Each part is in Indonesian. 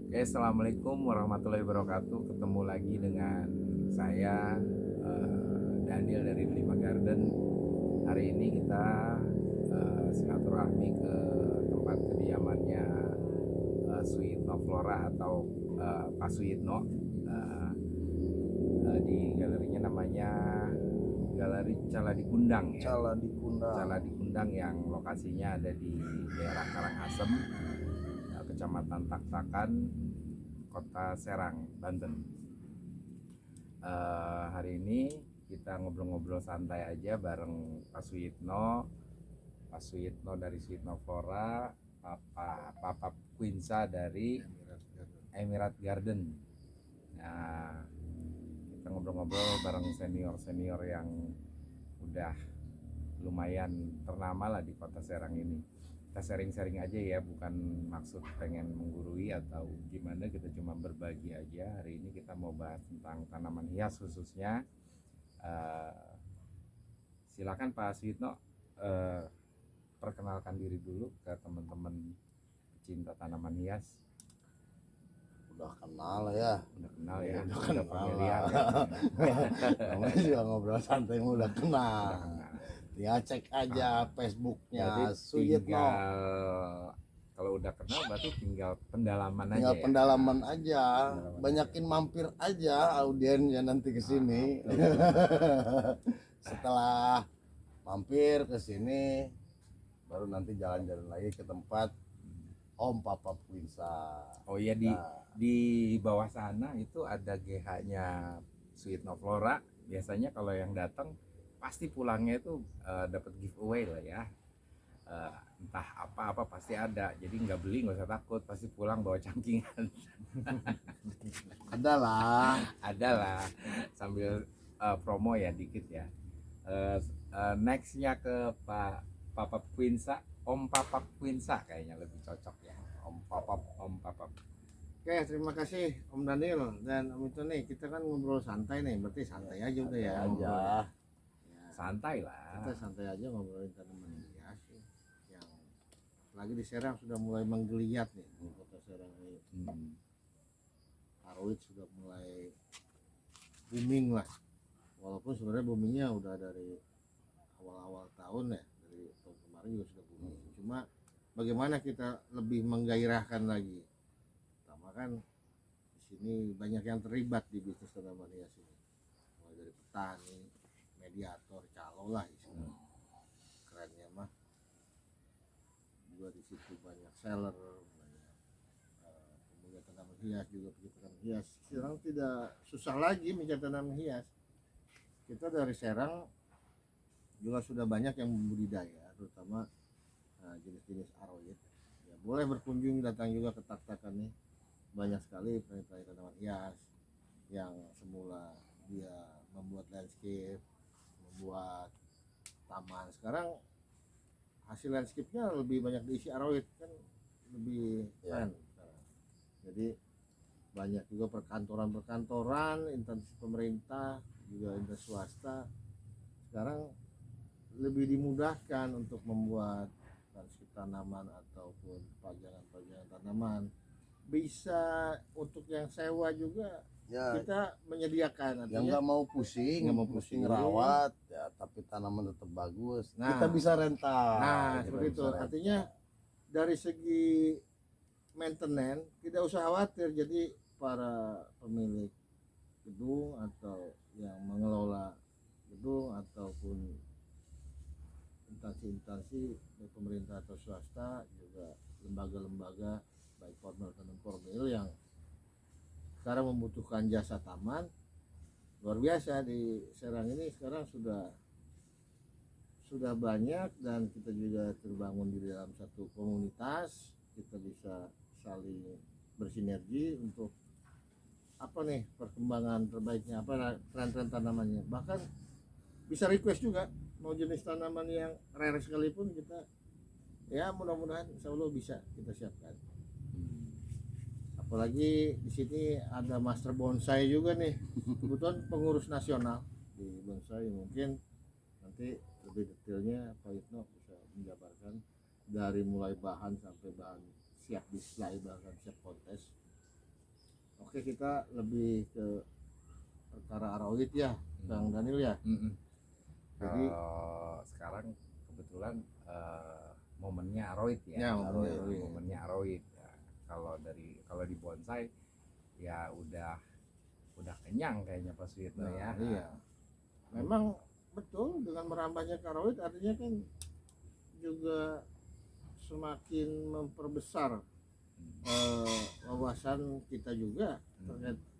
Oke, assalamualaikum warahmatullahi wabarakatuh. Ketemu lagi dengan saya Daniel dari Lima Garden. Hari ini kita silaturahmi ke tempat kediamannya Suyitno Flora atau Pak Suyitno uh, di galerinya namanya Galeri Cala di Kundang ya. Cala di Kundang. Cala di Kundang yang lokasinya ada di daerah Karangasem, Kecamatan Taktakan, Kota Serang, Banten. Hari ini kita ngobrol-ngobrol santai aja bareng Pak Suyitno dari Suyitno Flora, Papa Quinsa dari Emirat Garden. Nah, kita ngobrol-ngobrol bareng senior-senior yang udah lumayan ternama lah di Kota Serang ini. Kita sharing-sharing aja ya, bukan maksud pengen menggurui atau gimana, kita cuma berbagi aja. Hari ini kita mau bahas tentang tanaman hias khususnya. Silakan Pak Suyitno, perkenalkan diri dulu ke teman-teman pecinta tanaman hias. Udah kenal ya. Udah kenal ya, Udah udah kenal familiar lah. ya. Namanya juga ngobrol santai udah Udah kenal. kenal. Ya cek aja Facebooknya Jadi Suyitno. tinggal, kalau udah kenal berarti tinggal pendalaman Tinggal aja ya. pendalaman aja. Pendalaman Banyakin mampir aja audiensnya nanti ke sini. Setelah mampir ke sini baru nanti jalan-jalan lagi ke tempat Om Papa Quinsa. Oh iya, di bawah sana itu ada GH-nya Suyitno Flora. Biasanya kalau yang datang pasti pulangnya itu dapat giveaway lah ya. Entah apa-apa pasti ada. Jadi nggak beli, nggak usah takut, pasti pulang bawa cangkingan. Adalah. Ada lah, sambil promo ya dikit ya. Nextnya ke Papa Quinsa, Om Papa Quinsa kayaknya lebih cocok ya. Om Papa. Oke, terima kasih Om Daniel dan Om itu nih, kita kan ngobrol santai nih, berarti santai aja udah ya. Aja. Ngobrol ya. Santai lah. Kita santai aja ngobrolin tanaman hias yang lagi di Serang sudah mulai menggeliat nih di Kota Serang ini. Aroid sudah mulai booming lah. Walaupun sebenarnya boomingnya udah dari awal-awal tahun ya, dari tahun kemarin juga sudah booming. Cuma bagaimana kita lebih menggairahkan lagi. Pertama kan di sini banyak yang terlibat di bisnis tanaman hias ini, mulai dari petani, mediator, calo lah istilah kerennya mah. Juga di situ banyak seller, banyak pemuda tanaman hias, juga pecinta tanaman hias. Serang tidak susah lagi mencari tanaman hias. Kita dari Serang juga sudah banyak yang membudidaya, terutama jenis-jenis aroid. Ya, boleh berkunjung, datang juga ke Taktakan nih. Banyak sekali penelitian tanaman hias yang semula dia membuat landscape, membuat taman. Sekarang hasil landscape-nya lebih banyak diisi aroid, kan lebih keren sekarang. Jadi banyak juga perkantoran, instansi pemerintah, juga instansi swasta sekarang lebih dimudahkan untuk membuat landscape tanaman ataupun pajangan-pajangan tanaman. Bisa untuk yang sewa juga Ya, kita menyediakan, yang artinya nggak mau pusing, nggak mau pusing ngerawat ya, tapi tanaman tetap bagus. Nah. Kita bisa rental. Nah, Kita seperti bisa itu. rental. Artinya dari segi maintenance tidak usah khawatir. Jadi para pemilik gedung atau yang mengelola gedung ataupun instansi-instansi baik pemerintah atau swasta, juga lembaga-lembaga baik formal dan non formal yang sekarang membutuhkan jasa taman, luar biasa di Serang ini sekarang sudah banyak. Dan kita juga terbangun di dalam satu komunitas, kita bisa saling bersinergi untuk apa nih perkembangan terbaiknya, apa tren-tren tanamannya. Bahkan bisa request juga mau jenis tanaman yang rare sekalipun, kita ya mudah-mudahan insya Allah bisa kita siapkan. Apalagi di sini ada master bonsai juga nih, kebetulan pengurus nasional di bonsai. Mungkin nanti lebih detailnya Pak Yitno bisa menjabarkan dari mulai bahan sampai bahan siap display, bahkan siap kontes. Oke, kita lebih ke perkara aroid ya, Bang Daniel ya. Jadi Kalau sekarang kebetulan momennya aroid ya, ya, aroid. momennya aroid. Ya, kalau di bonsai ya udah kenyang kayaknya Pak Suyitno Nah, ya. iya. Memang betul dengan merambahnya ke aroid artinya kan juga semakin memperbesar wawasan kita juga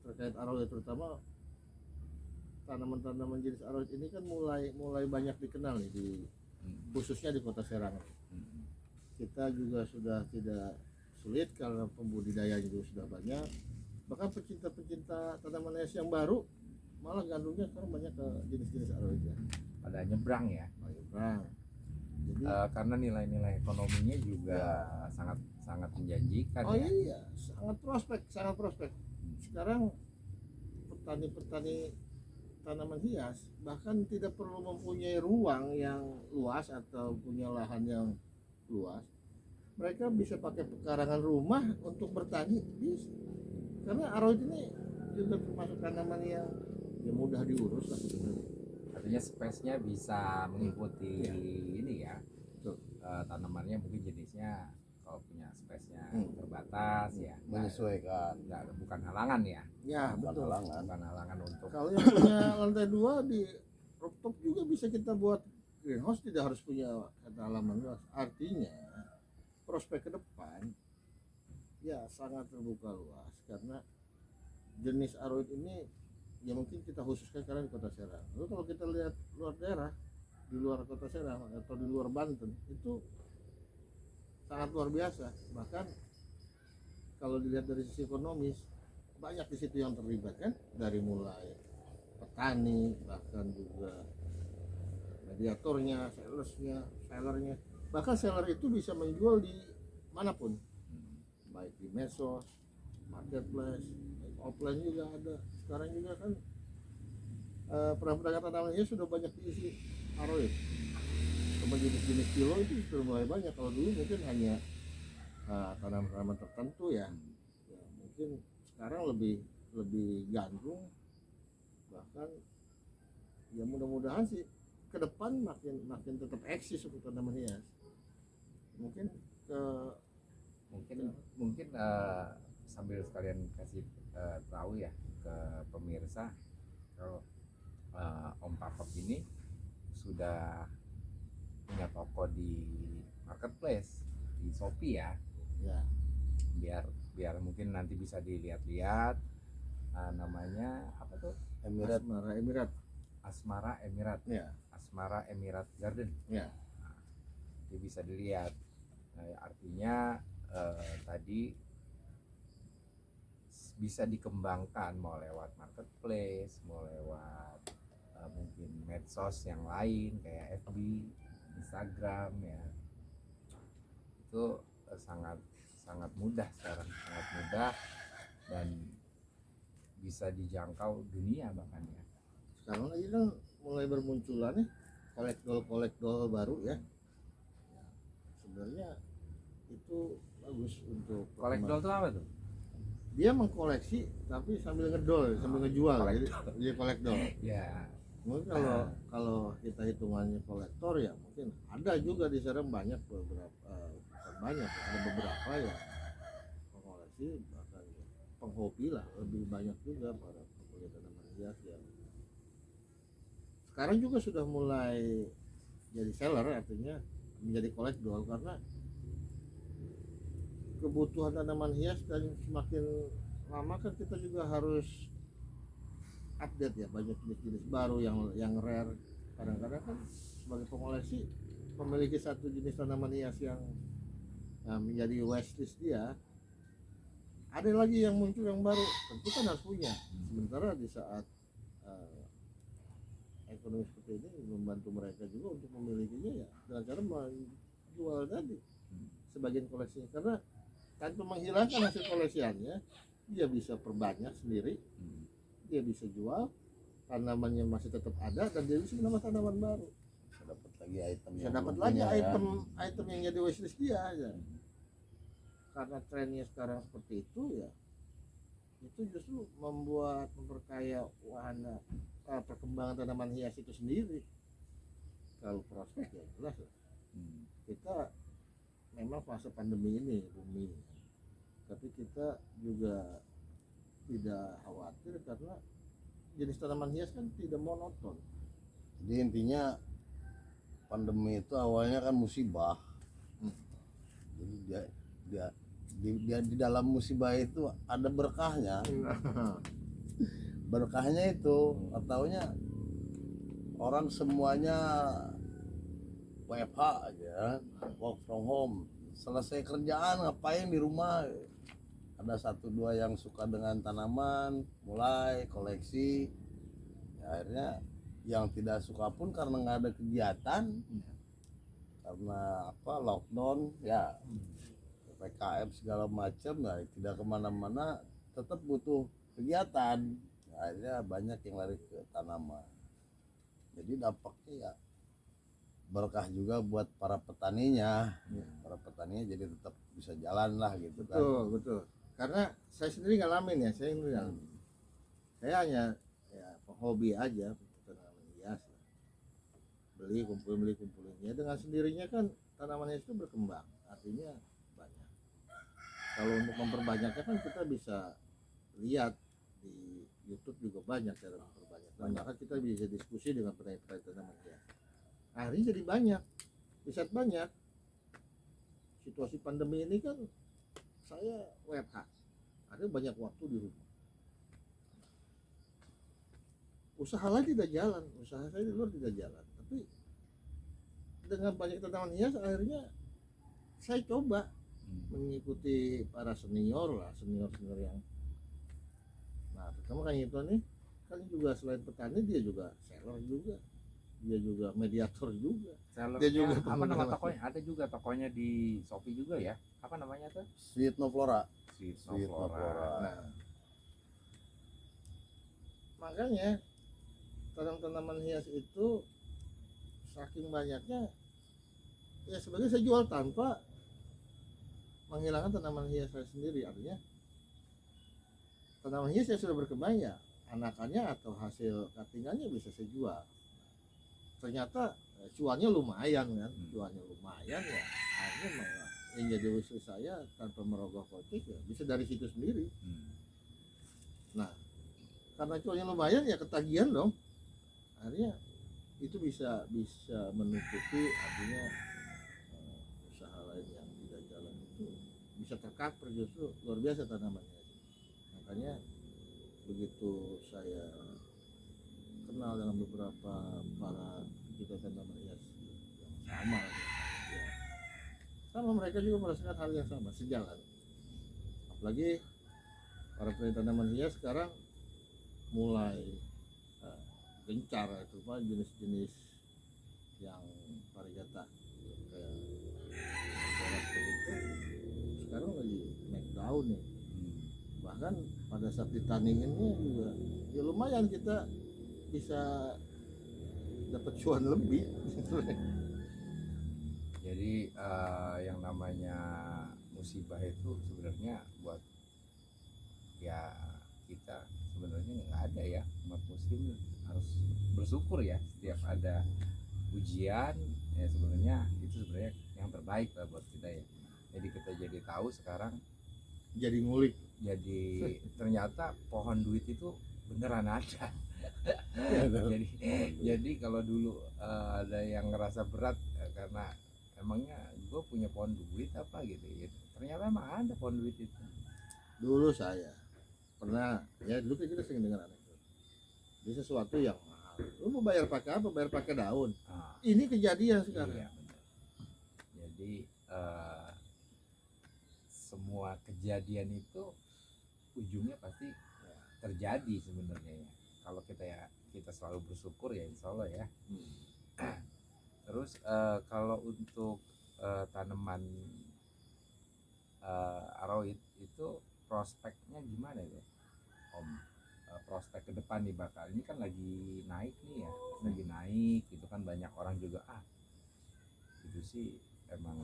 terkait aroid, terutama tanaman-tanaman jenis aroid ini kan mulai banyak dikenal nih khususnya di Kota Serang. Kita juga sudah tidak sulit karena pembudidaya juga sudah banyak. Bahkan pecinta-pecinta tanaman hias yang baru malah gandungnya sekarang banyak ke jenis-jenis aroid ya. Pada nyebrang ya. Nah, jadi Karena nilai-nilai ekonominya juga sangat menjanjikan ya. iya, sangat prospek. Sekarang petani-petani tanaman hias bahkan tidak perlu mempunyai ruang yang luas atau punya lahan yang luas. Mereka bisa pakai pekarangan rumah untuk bertani, bisa. Karena aroid ini juga termasuk tanaman yang mudah diurus lah sebenarnya. Artinya space-nya bisa mengikuti ini ya. Betul. Tanamannya mungkin jenisnya kalau punya space-nya terbatas ya. Menyesuaikan. Bukan halangan ya. Ya, Bukan betul. halangan. Bukan halangan untuk Kalau yang punya lantai 2 di rooftop juga bisa kita buat greenhouse, tidak harus punya halaman luas. Artinya prospek ke depan ya sangat terbuka luas karena jenis aroid ini ya mungkin kita khususkan karena di Kota Serang. Lalu kalau kita lihat luar daerah, di luar Kota Serang atau di luar Banten, itu sangat luar biasa. Bahkan kalau dilihat dari sisi ekonomis, banyak di situ yang terlibat kan, dari mulai petani, bahkan juga mediatornya, sellernya. Bahkan seller itu bisa menjual di manapun, baik di medsos, marketplace, offline juga ada. Sekarang juga kan pedagang tanaman hias sudah banyak diisi aroid. Sama jenis-jenis kilo itu sudah mulai banyak. Kalau dulu mungkin hanya tanaman-tanaman tertentu ya. Mungkin sekarang lebih gandrung. Bahkan ya mudah-mudahan sih ke depan makin tetap eksis untuk tanaman hias. Mungkin sambil sekalian kasih tahu ya ke pemirsa kalau Om Papap ini sudah punya toko di marketplace di Shopee ya. Biar mungkin nanti bisa dilihat-lihat namanya apa tuh? Asmara Emirat ya. Asmara Emirat Garden Ya. Jadi bisa dilihat. Artinya tadi bisa dikembangkan mau lewat marketplace, mau lewat mungkin medsos yang lain kayak FB, Instagram ya. Itu sangat mudah sekarang, sangat mudah dan bisa dijangkau dunia bahkan ya. Sekarang lagi kan mulai bermunculan nih kolektor baru ya. Sebenarnya itu bagus untuk Kolektor itu apa tuh? dia mengkoleksi tapi sambil ngedol, sambil ngejual. Jadi dia kolektor. Ya. Mungkin kalau kita hitungannya kolektor ya mungkin ada juga di sana banyak beberapa ada beberapa ya pengoleksi, bahkan penghobi lah lebih banyak juga para penghobi tanaman hias yang sekarang juga sudah mulai jadi seller, artinya menjadi kolektor karena kebutuhan tanaman hias dan semakin lama kan kita juga harus update ya, banyak jenis-jenis baru yang rare. Kadang-kadang kan sebagai pengoleksi memiliki satu jenis tanaman hias yang menjadi wishlist dia, ada lagi yang muncul yang baru, tentu kan harus punya. Sementara di saat ekonomi seperti ini membantu mereka juga untuk memilikinya ya dengan cara menjual tadi sebagian koleksinya, karena tanpa menghilangkan hasil koleksiannya dia bisa perbanyak sendiri, dia bisa jual, tanamannya masih tetap ada dan dia bisa menambah tanaman baru, Bisa dapat lagi item bisa yang dapat belum lagi punya, ya. item yang jadi wishlist dia aja. Karena trennya sekarang seperti itu ya, itu justru justru memperkaya wahana perkembangan tanaman hias itu sendiri. Kalau prospek ya jelas lah. Kita memang fase pandemi ini booming, tapi kita juga tidak khawatir karena jenis tanaman hias kan tidak monoton. Jadi intinya pandemi itu awalnya kan musibah. Jadi dia di dalam musibah itu ada berkahnya. Berkahnya itu ataunya orang semuanya WFH aja, work from home. Selesai kerjaan ngapain di rumah? Ada satu dua yang suka dengan tanaman, mulai koleksi. Ya, akhirnya yang tidak suka pun karena nggak ada kegiatan, karena apa lockdown ya, PPKM segala macam, nah tidak kemana-mana, tetap butuh kegiatan. Nah, akhirnya banyak yang lari ke tanaman. Jadi dampaknya ya berkah juga buat para petaninya. Para petaninya jadi tetap bisa jalan lah gitu kan. Betul. Karena saya sendiri ngalamin ya, saya hanya ya hobi aja tanaman hias. Beli kumpulin ya, dengan sendirinya kan tanaman hias itu berkembang, artinya banyak. Kalau untuk memperbanyaknya kan kita bisa lihat di YouTube juga banyak cara memperbanyak. Maka kita bisa diskusi dengan petani-petani tanaman hias. Akhirnya jadi banyak, riset banyak. Situasi pandemi ini kan saya WFH, ada banyak waktu di rumah. Usaha lain tidak jalan, usaha saya di luar tidak jalan. Tapi dengan banyak tanaman hias akhirnya saya coba mengikuti para senior yang, nah terutama kayak itu nih kan juga selain petani dia juga seller juga, dia juga mediator juga. Dia juga apa nama tokonya? Ada juga tokonya di Shopee juga ya. Apa namanya tuh? Sweet No Flora. Sweet No Flora. Nah, makanya tanaman hias itu saking banyaknya ya sebenarnya saya jual tanpa menghilangkan tanaman hias saya sendiri. Artinya tanaman hias yang sudah berkembang ya anakannya atau hasil cuttingannya bisa saya jual. Ternyata cuannya lumayan kan, ya akhirnya malah yang jadi usaha saya tanpa merogoh kocek ya bisa dari situ sendiri. Nah karena cuannya lumayan ya ketagihan dong, akhirnya itu bisa menutupi, artinya usaha lain yang tidak jalan itu bisa tercover. Justru luar biasa tanamannya. Makanya begitu saya kenal dengan beberapa para kita tanaman hias yang sama ya. Sama mereka juga merasakan hal yang sama, sejalan. Apalagi para peneliti tanaman hias sekarang mulai gencar itu pak jenis-jenis yang varigata kayak sekarang lagi naik daun nih. Bahkan pada saat ditaninginnya juga ya lumayan kita bisa dapat cuan lebih. Jadi yang namanya musibah itu sebenarnya buat ya kita sebenarnya nggak ada ya, umat muslim harus bersyukur ya setiap ada ujian ya, sebenarnya itu sebenarnya yang terbaik lah buat kita ya. Jadi kita jadi tahu sekarang, Jadi ngulik, jadi ternyata pohon duit itu beneran ada. jadi kalau dulu ada yang ngerasa berat karena emangnya gue punya pohon duit apa gitu, ternyata emang ada pohon duit itu. dulu saya pernah ya, dulu kita sering dengar anekdot ini sesuatu yang mahal, lu mau bayar pakai apa? Bayar pakai daun. Ini kejadian sekarang. Iya, bener. Jadi semua kejadian itu ujungnya pasti terjadi sebenarnya ya. Kalau kita selalu bersyukur ya insya Allah ya. Terus kalau untuk tanaman aroid itu prospeknya gimana ya Om? Prospek ke depan nih bakal, ini kan lagi naik nih ya, lagi naik itu kan, banyak orang juga itu sih emang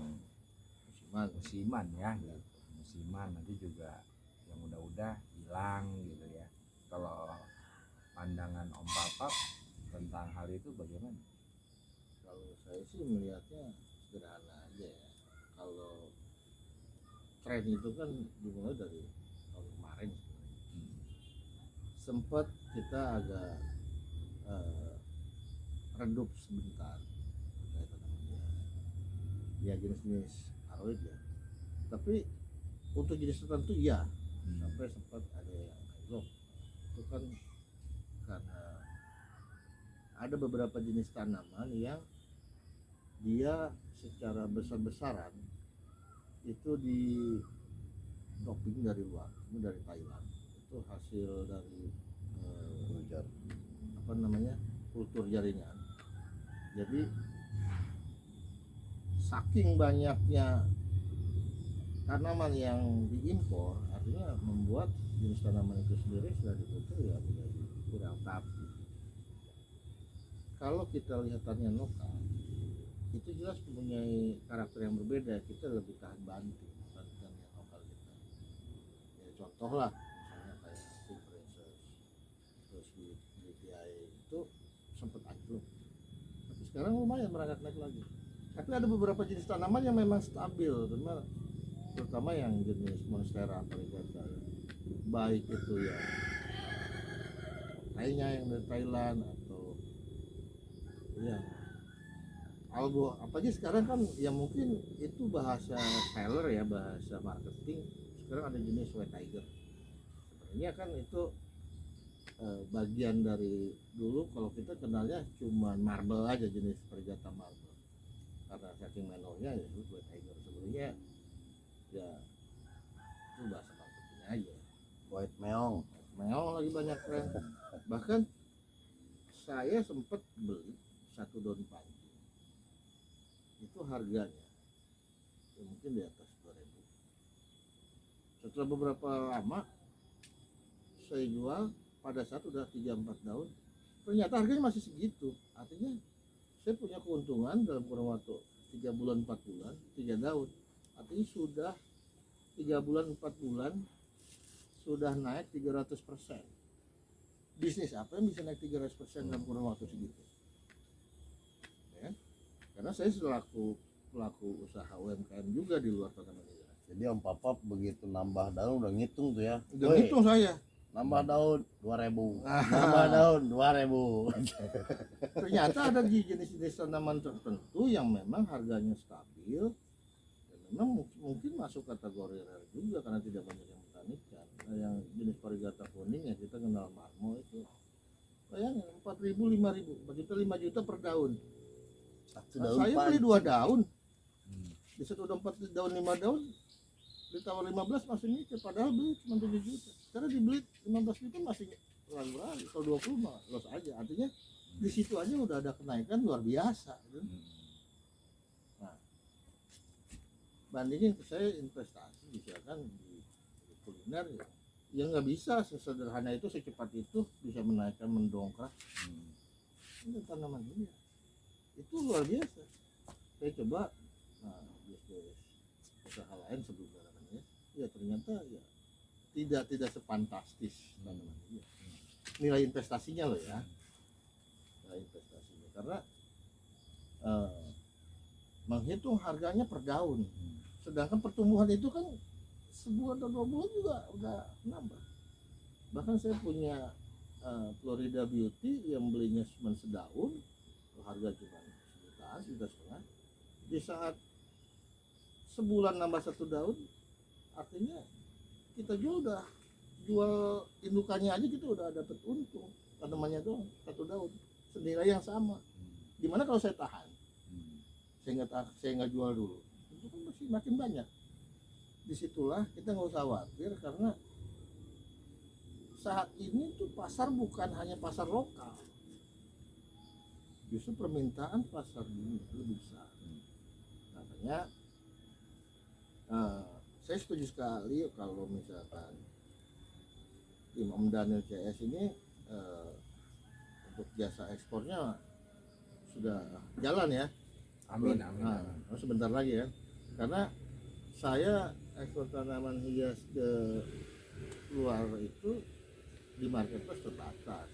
musiman ya gitu. Musiman nanti juga yang udah hilang gitu ya. pandangan Om Papa tentang hal itu bagaimana? Kalau saya sih melihatnya sederhana aja ya. Kalau tren itu kan dimulai dari tahun kemarin sebenarnya. Sempat kita agak redup sebentar berkaitan dengan ya jenis-jenis aroid ya. Tapi untuk jenis tertentu ya sampai sempat ada yang anjlok. Itu kan karena ada beberapa jenis tanaman yang dia secara besar-besaran itu di doping dari luar, itu dari Thailand. Itu hasil dari apa namanya kultur jaringan. Jadi saking banyaknya tanaman yang diimpor, artinya membuat jenis tanaman itu sendiri sudah dikultur ya menjadi kurang tapi. Kalau kita lihat tanaman lokal, itu jelas mempunyai karakter yang berbeda. Kita lebih tahan banting dibandingkan yang lokal kita. Ya, contoh lah, misalnya kayak Pink Princess, terus di BTI itu sempat anjlok. Tapi sekarang lumayan merangkak naik lagi. Tapi ada beberapa jenis tanaman yang memang stabil, terutama yang jenis Monstera Parigata, baik itu ya lainnya yang dari Thailand atau ya algo apa aja sekarang kan ya mungkin itu bahasa seller ya, bahasa marketing. Sekarang ada jenis white tiger, sebenarnya kan itu bagian dari dulu kalau kita kenalnya cuma marble aja, jenis Parigata marble, karena saking menornya ya itu white tiger. Sebenarnya ya itu bahasa marketing aja. White meong. Meong lagi banyak tren. Bahkan saya sempat beli satu daun panci itu harganya ya mungkin di atas 2.000. Setelah beberapa lama saya jual, pada saat udah 3-4 daun ternyata harganya masih segitu. Artinya saya punya keuntungan dalam kurun waktu 3 bulan 4 bulan 3 daun. Artinya sudah 3 bulan 4 bulan sudah naik 300%. Bisnis apa yang bisa naik 300% dalam kurun waktu segitu? Ya. Karena saya selaku pelaku usaha UMKM juga di luar tanaman hias. Jadi Om Papa begitu nambah daun udah ngitung tuh ya. Udah Woi, ngitung saya. nambah daun 2.000. Nambah daun 2.000. Ternyata ada jenis-jenis tanaman tertentu yang memang harganya stabil dan memang mungkin masuk kategori rare juga karena tidak banyak yang bertanikan. Nah, yang jenis Parigata kuning yang kita kenal marmo itu, bayangin 4.000, 5.000, 4 juta, 5 juta per daun. Satu Nah, daun saya panci. beli 2 daun, di situ udah 4 daun, 5 daun, ditawar 15 masih mikir, padahal beli cuma 7 juta. Sekarang dibeli 15 juta masih ragu-ragu, kalau 20 mah los aja. Artinya di situ aja udah ada kenaikan luar biasa. Gitu. Nah, bandingin ke saya investasi misalkan di kuliner ya nggak bisa sesederhana itu, secepat itu bisa menaikkan, mendongkrak. Ini tanaman ini itu luar biasa. Saya coba bisnis usaha lain sebelum tanaman ya ternyata ya tidak sefantastis tanaman ini. Nilai investasinya loh ya, nilai investasinya karena menghitung harganya per daun, sedangkan pertumbuhan itu kan sebulan atau 2 bulan juga udah nambah. Bahkan saya punya Florida Beauty yang belinya cuma sedaun, harga cuma sejutaan, sejuta setengah. Di saat sebulan nambah 1 daun, artinya kita jual indukannya aja kita udah dapat untung, tanamannya doang 1 daun senilai yang sama. Dimana kalau saya tahan, saya nggak jual dulu, itu kan masih makin banyak. Disitulah kita nggak usah khawatir karena saat ini tuh pasar bukan hanya pasar lokal, justru permintaan pasar dunia lebih besar. Makanya saya setuju sekali kalau misalkan tim Om Daniel CS ini untuk jasa ekspornya sudah jalan ya. Amin, amin. Nah, sebentar lagi ya, karena saya ekspor tanaman hias ke luar itu di marketplace terbatas.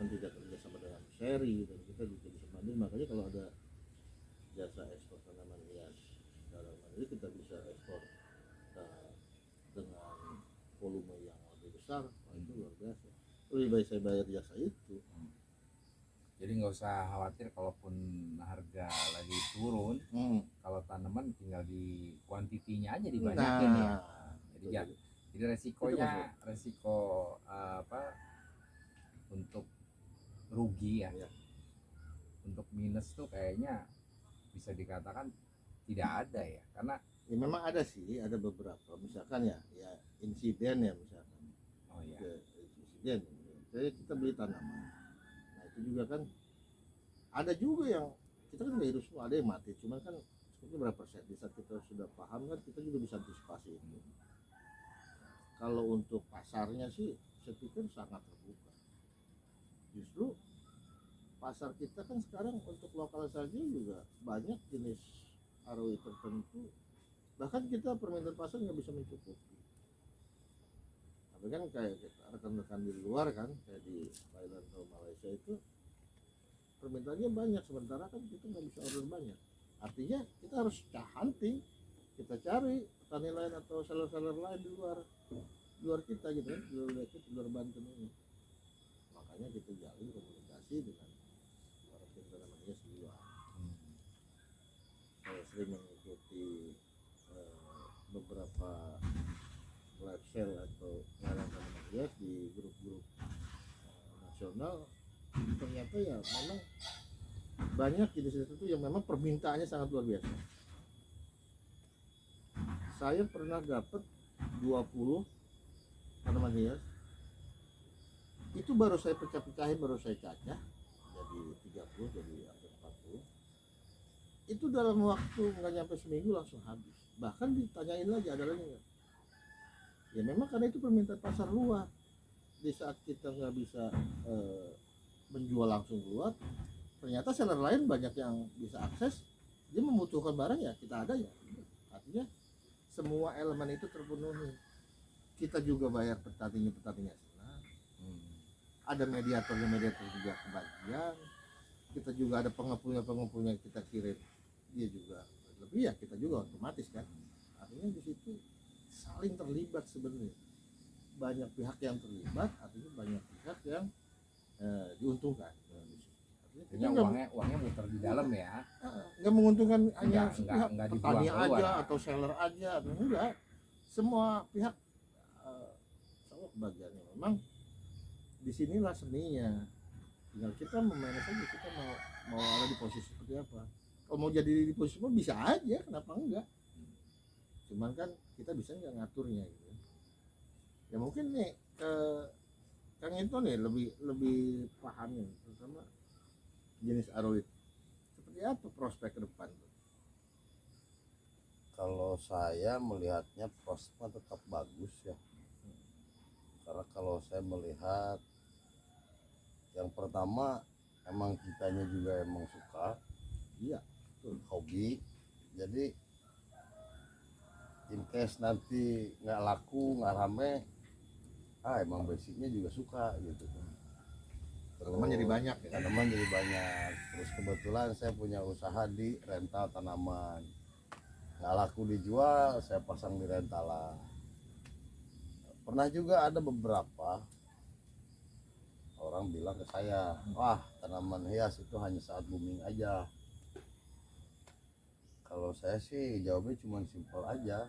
tidak kerja sama dengan seri dan kita juga bisa mandiri. Makanya kalau ada jasa ekspor tanaman hias dalam negeri kita bisa ekspor dengan volume yang lebih besar. Wah, itu luar biasa. Lebih baik saya bayar jasa itu. Jadi nggak usah khawatir kalaupun harga lagi turun, kalau tanaman tinggal di kuantitinya aja dibanyakin ya. Jadi resikonya resiko apa untuk rugi ya. Untuk minus tuh kayaknya bisa dikatakan tidak ada ya, karena ya memang ada sih, ada beberapa misalkan ya insiden ya misalkan. oh ya Insiden. Jadi kita beli tanaman. Nah, itu juga kan ada juga yang kita kan nggak hidup semua, ada yang mati, cuman kan seperti berapa persen di saat kita sudah paham kan kita juga bisa antisipasi itu. Kalau untuk pasarnya sih saya pikir sangat terbuka. Justru pasar kita kan sekarang untuk lokal saja juga banyak jenis ROI tertentu, bahkan kita permintaan pasar nggak bisa mencukupi. Tapi kan kayak rekan-rekan di luar kan, kayak di Thailand atau Malaysia itu permintaannya banyak, sementara kan kita nggak bisa order banyak. Artinya kita harus hunting, kita cari petani lain atau seller-seller lain di luar kita gitu kan, di luar Banten ini. Makanya kita jalin komunikasi dengan para tanaman hias di luar. Saya sering mengikuti beberapa live sale atau pengalaman tanaman hias di grup-grup nasional. Ternyata ya memang banyak jenis tertentu yang memang permintaannya sangat luar biasa. Saya pernah dapat 20 tanaman hias, itu baru saya pecah-pecahin, baru saya cacah jadi 30, jadi hampir 40. Itu dalam waktu nggak nyampe seminggu langsung habis. Bahkan ditanyain lagi ada lagi nggak? Ya memang karena itu permintaan pasar luar. Di saat kita nggak bisa menjual langsung keluar, ternyata seller lain banyak yang bisa akses, dia membutuhkan barang ya kita ada ya. Artinya semua elemen itu terpenuhi. Kita juga bayar petaninya senang. Ada mediator juga kebagian. Kita juga ada pengepulnya kita kirim, dia juga lebih ya kita juga otomatis kan. Artinya di situ saling terlibat sebenarnya. Banyak pihak yang terlibat, artinya banyak pihak yang diuntungkan. artinya uangnya muter di dalam ya, Nggak menguntungkan hanya nggak dibuang petani keluar aja atau seller aja atau enggak, semua pihak sama kebagiannya. Memang disinilah seninya, tinggal kita memanage aja, kita mau ada di posisi seperti apa. Kalau mau jadi di posisi apa bisa aja, kenapa enggak, cuman kan kita bisa nggak ngaturnya gitu ya. Mungkin nih Kang itu nih lebih pahamnya terutama jenis aroid seperti apa prospek ke depan. Kalau saya melihatnya prospeknya tetap bagus ya, karena kalau saya melihat yang pertama emang kitanya juga emang suka, Iya, hobi. Jadi in case nanti nggak laku nggak rame, emang basicnya juga suka gitu. tanaman jadi banyak ya. Tanaman jadi banyak. Terus kebetulan saya punya usaha di rental tanaman, nggak laku dijual saya pasang di rentalan. Pernah juga ada beberapa orang bilang ke saya, wah tanaman hias itu hanya saat booming aja. Kalau saya sih jawabnya cuma simpel aja,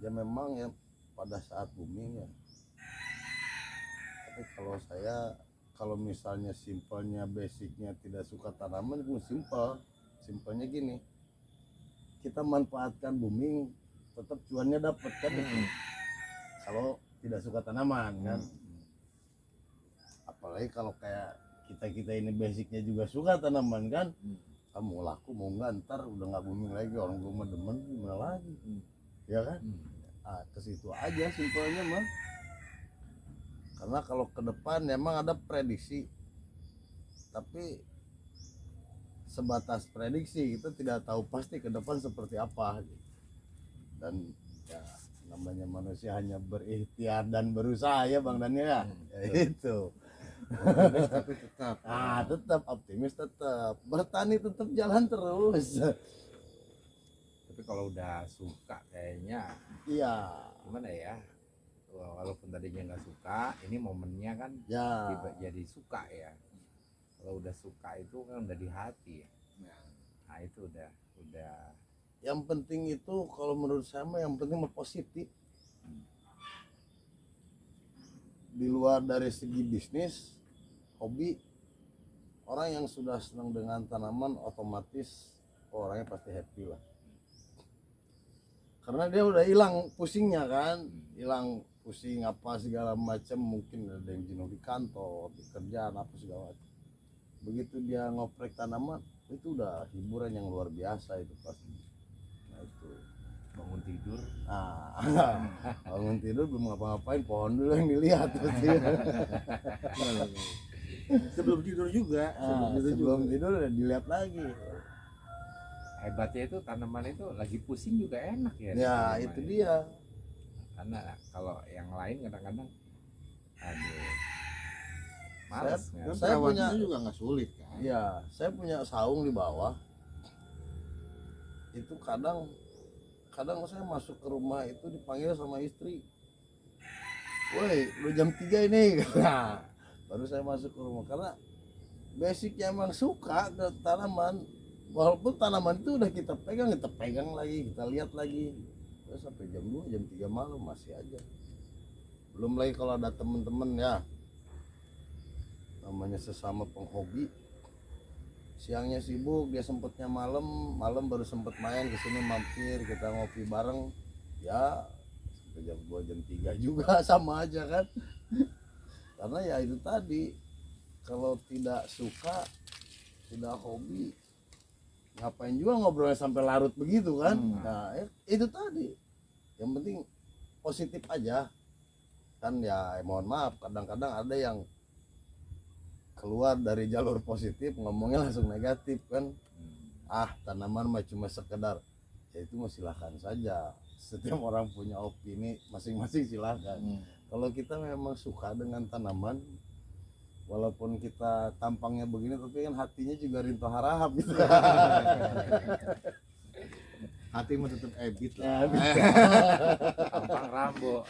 ya memang ya pada saat booming ya. Tapi kalau saya, kalau misalnya simpelnya basicnya tidak suka tanaman, itu simpelnya gini, kita manfaatkan booming tetap cuannya dapat kan. Kalau tidak suka tanaman kan, apalagi kalau kayak kita ini basicnya juga suka tanaman kan, kamu laku mau nggak ntar udah nggak booming lagi, orang gue mah demen gimana lagi, ya kan. Ke situ aja simpelnya mah. Karena kalau ke depan memang ada prediksi, tapi sebatas prediksi, kita tidak tahu pasti ke depan seperti apa gitu. Dan ya namanya manusia hanya berikhtiar dan berusaha ya Bang Daniel ya, itu. Optimis tapi tetap. Tetap optimis, tetap bertani, tetap jalan terus. Tapi kalau udah suka kayaknya Iya, gimana ya, walaupun tadinya nggak suka, ini momennya kan ya. tiba jadi suka ya. Kalau udah suka itu kan udah di hati ya. Nah itu udah Yang penting itu kalau menurut saya mah yang penting mah positif. Di luar dari segi bisnis, hobi, orang yang sudah senang dengan tanaman otomatis orangnya pasti happy lah. Karena dia udah hilang pusingnya kan, hilang pusing apa segala macam, mungkin ada yang jenuh di kantor, di kerjaan apa segala macam. Begitu dia ngoprek tanaman, itu udah hiburan yang luar biasa itu pasti. Nah itu bangun tidur. Bangun tidur belum ngapa-ngapain, pohon dulu yang dilihat pasti. Sebelum tidur juga, Sebelum tidur udah dilihat lagi. Hebatnya itu tanaman itu lagi pusing juga enak ya. Ya itu dia. Karena kalau yang lain kadang-kadang aduh malas kan. Dan Saya perawatannya punya- juga nggak sulit kan. Ya, saya punya saung di bawah. Itu kadang saya masuk ke rumah itu dipanggil sama istri. Woi, udah jam 3 ini. Nah, baru saya masuk ke rumah karena basicnya emang suka ke tanaman. Walaupun tanaman itu udah kita pegang lagi, kita lihat lagi. Terus sampai jam 2, jam 3 malam masih aja. Belum lagi kalau ada temen-temen ya, namanya sesama penghobi, siangnya sibuk, dia sempetnya malam baru sempet main ke sini, mampir, kita ngopi bareng ya sampai jam 2 jam 3 juga sama aja kan. Karena ya itu tadi, kalau tidak suka, tidak hobi, ngapain juga ngobrolnya sampai larut begitu kan. Nah itu tadi, yang penting positif aja kan. Ya mohon maaf, kadang-kadang ada yang keluar dari jalur positif ngomongnya langsung negatif kan. Tanaman mah cuma sekedar, ya itu mah silahkan saja, setiap orang punya opini masing-masing, silahkan. Kalau kita memang suka dengan tanaman, walaupun kita tampangnya begini tapi kan hatinya juga rinto harahap gitu. Hati mah tetap ebit lah. Tampang Rambo.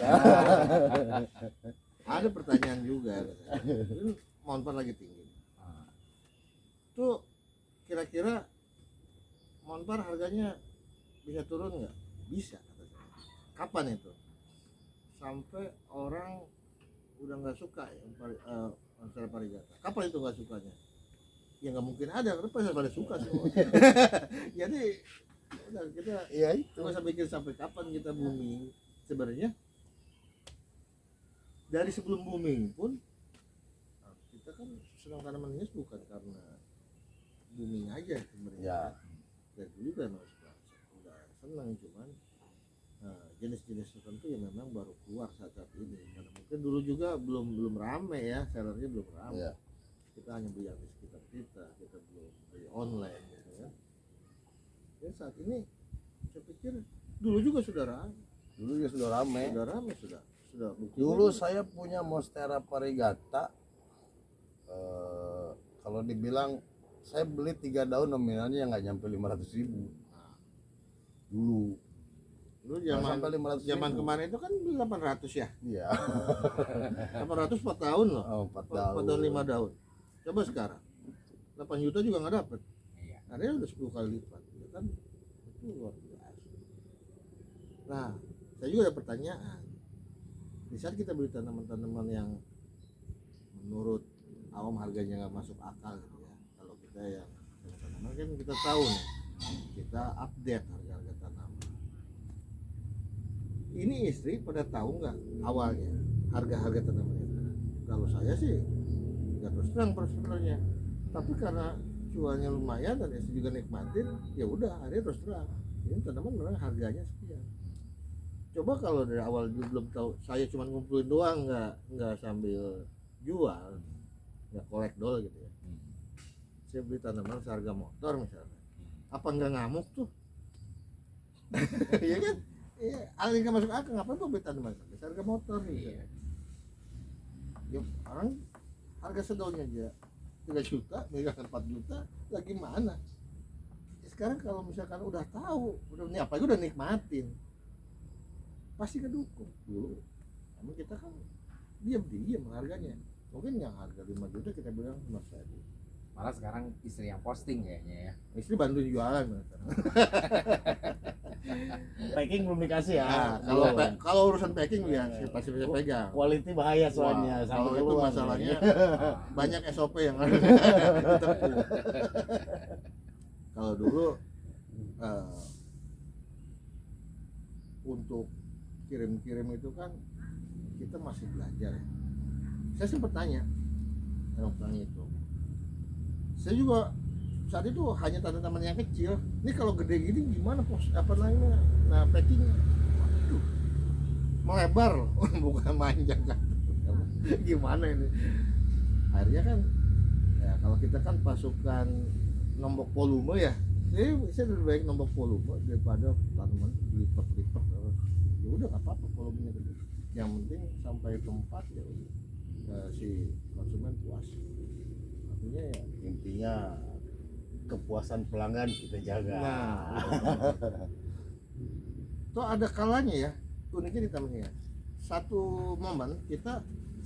Ada pertanyaan juga. Ini Monpar lagi tinggi. Tuh kira-kira Monpar harganya bisa turun nggak? Bisa katanya. Kapan itu? Sampai orang udah nggak suka ya Monstera variegata. Kapan itu nggak sukanya? Ya nggak mungkin ada, karena pasti pada suka semua. Jadi udah kita Ya itu. nggak usah pikir sampai kapan kita booming. Sebenarnya dari sebelum booming pun kita kan senang tanaman hias bukan karena booming aja sebenarnya. Ya. Dan dulu juga udah senang, cuman jenis-jenis tertentu yang memang baru keluar saat ini. Karena mungkin dulu juga belum rame ya, sellernya belum rame. Ya. Kita hanya beli yang di sekitar kita belum beli online gitu kan. Ya saat ini saya pikir dulu juga sudah rame. Dulu ya sudah rame. Sudah buktinya Dulu juga. saya punya Monstera variegata, kalau dibilang saya beli 3 daun nominalnya nggak nyampe 500.000 dulu. Dulu Nggak sampai 500.000. zaman kemarin itu kan 800 ya. Iya. 800 4 tahun loh. 4 4 daun 5 daun. Coba sekarang 8 juta juga nggak dapet. Iya. Artinya udah 10 kali lipat, ya kan? Itu luar biasa. Nah, saya juga ada pertanyaan. Di saat kita beli tanaman-tanaman yang menurut awam harganya nggak masuk akal gitu ya. Kalau kita yang tanaman kan kita tahu nih, kita update harga-harga tanaman. Ini istri pada tahu nggak awalnya harga-harga tanaman itu? Kalau saya sih nggak terus terang sebenarnya, tapi karena cuannya lumayan dan istri juga nikmatin, ya udah akhirnya terus terang ini tanaman memang harganya sekian. Coba kalau dari awal dulu belum tahu, saya cuma ngumpulin doang, nggak sambil jual, nggak kolek dol gitu ya. Saya beli tanaman seharga motor misalnya, apa nggak ngamuk tuh? Iya kan? Iya, alih nggak masuk akal, ngapain gua beli tanaman seharga motor nih? Ya, orang harga sedolnya aja 3 juta, mereka 4 juta, lagi mana? Ya, sekarang kalau misalkan udah tahu, udah ini apa udah nikmatin, pasti kedukung. Dulu emang kita kan diam harganya, mungkin yang harga 5 juta kita bilang Mas Edi. Malah sekarang istri yang posting kayaknya ya. Istri bantuin jualan. Packing belum dikasih ya. Nah, kalau urusan packing ya pasti bisa pegang. Quality bahaya soalnya. Wah, sampai kalau itu keluar masalahnya nih. banyak SOP yang harus ditempuh. Kalau dulu untuk kirim-kirim itu kan kita masih belajar ya. Saya sempat tanya orang itu. Saya juga saat itu hanya tanda-tanda yang kecil. Ini kalau gede gini gimana pos apa namanya? Nah, packingnya. Waduh. Melebar loh, bukan manjang kan. Gimana ini? Akhirnya kan ya kalau kita kan pasukan nombok volume ya. Saya lebih baik nombok volume daripada tanaman lipat-lipat. Ya udah nggak apa-apa volumenya gede. Yang penting sampai tempat ya udah. Si konsumen puas. Artinya ya Intinya kepuasan pelanggan kita jaga. nah. Toh ada kalanya ya, uniknya di taman ya. Satu momen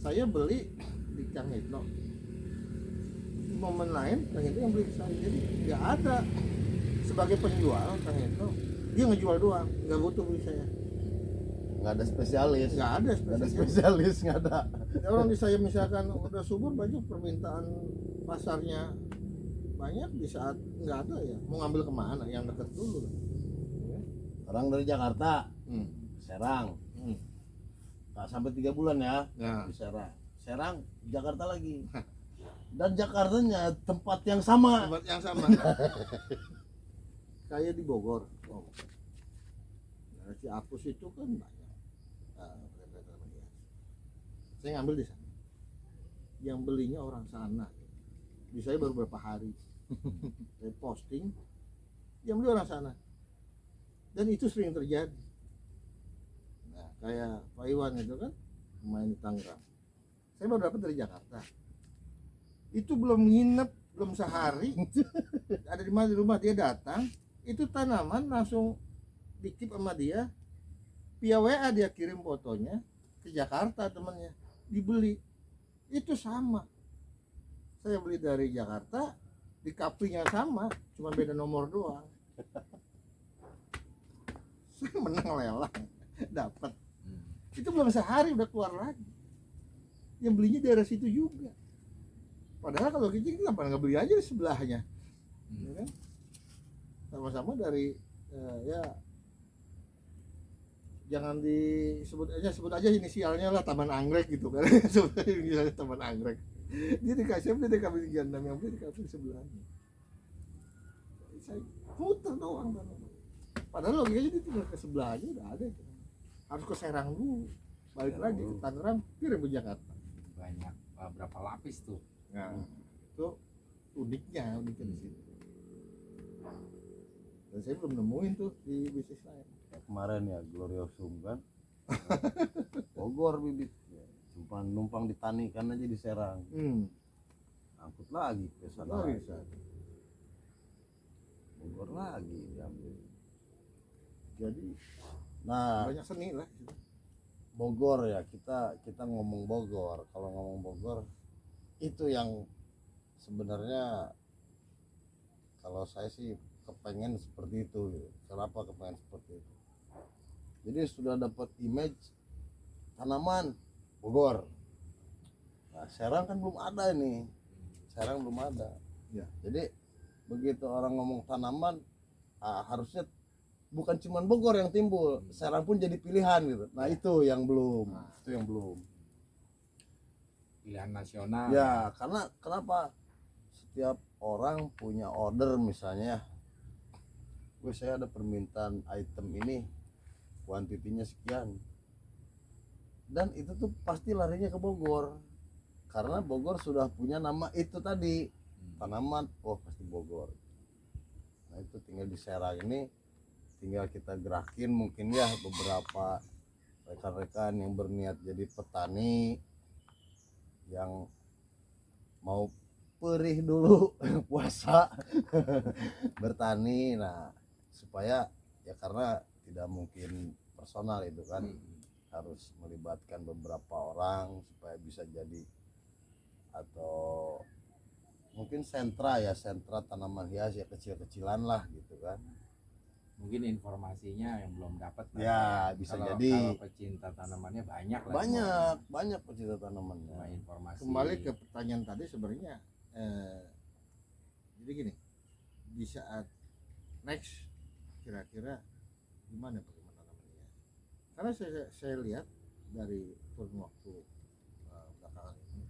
saya beli di Kang Hitno. Momen lain Kang Hitno yang beli ke saya. Jadi nggak ada sebagai penjual Kang Hitno, dia ngejual doang, nggak butuh beli saya. Nggak ada spesialis. Nggak ada spesialis, nggak ada. Orang di saya misalkan udah subur banyak permintaan pasarnya banyak, di saat nggak ada ya mau ngambil kemana yang deket dulu. Orang dari Jakarta, Hmm. Serang, Hmm. nggak sampai 3 bulan ya Nah, di Serang, Jakarta lagi. Dan Jakartanya tempat yang sama. tempat yang sama. Kayak di Bogor. Oh. Nah, si Apus itu kan banyak. Saya ngambil di sana. Yang belinya orang sana. Di saya baru berapa hari. Saya posting, yang beli orang sana. Dan itu sering terjadi. Nah, kayak Pak Iwan itu kan main di Tangerang. Saya baru dapat dari Jakarta. Itu belum nginep, belum sehari. Ada di mana di rumah dia datang, itu tanaman langsung dikip sama dia. Via WA dia kirim fotonya ke Jakarta temannya, dibeli. Itu sama. Saya beli dari Jakarta, di kaprinya sama, cuma beda nomor doang. Saya menang lelang, dapat. Itu belum sehari udah keluar lagi. Yang belinya daerah situ juga. Padahal kalau kita kenapa nggak beli aja di sebelahnya, ya kan? Sama-sama dari ya jangan disebut aja, sebut aja inisialnya lah, Taman Anggrek gitu kan. Sebut aja inisialnya Taman Anggrek. Dia dikasih di kambing gandam, yang beli di kambing sebelahnya. Saya putar doang kan. Padahal logikanya dia tinggal ke sebelahnya udah ada. Harus ke Serang dulu, balik lagi ke Tangerang, kirim ke Jakarta. Banyak berapa lapis tuh. Nah, itu uniknya di situ. Dan saya belum nemuin tuh di bisnis lain. Kemarin ya Gloriosum kan. Bogor bibit. Numpang ditanikan aja di Serang. Angkut lagi ke sana. Bogor lagi diambil. Jadi Nah, banyak seni lah. Bogor ya, kita ngomong Bogor. Kalau ngomong Bogor itu yang sebenarnya kalau saya sih kepengen seperti itu gitu. Kenapa kepengen seperti itu? Jadi sudah dapat image tanaman Bogor. Nah, Serang kan belum ada ini. Serang belum ada. Ya. Jadi begitu orang ngomong tanaman, harusnya bukan cuma Bogor yang timbul, Serang pun jadi pilihan gitu. Nah, itu yang belum. Itu yang belum. Pilihan nasional. Ya, karena kenapa? Setiap orang punya order misalnya, saya ada permintaan item ini, kuantitinya sekian, dan itu tuh pasti larinya ke Bogor, karena Bogor sudah punya nama itu tadi, tanaman, pasti Bogor. Nah, itu tinggal di Serang ini, tinggal kita gerakin mungkin ya beberapa rekan-rekan yang berniat jadi petani, yang mau perih dulu puasa bertani. Nah supaya ya karena tidak mungkin personal itu kan, harus melibatkan beberapa orang supaya bisa jadi, atau mungkin sentra tanaman hias ya, kecil-kecilan lah gitu kan. Mungkin informasinya yang belum dapat lah Ya bisa jadi. kalau pecinta tanamannya banyak lah Banyak pecinta tanamannya. semua informasi. Kembali ke pertanyaan tadi sebenarnya jadi gini, di saat next kira-kira gimana bagaimana namanya, karena saya lihat dari kurun waktu belakangan ini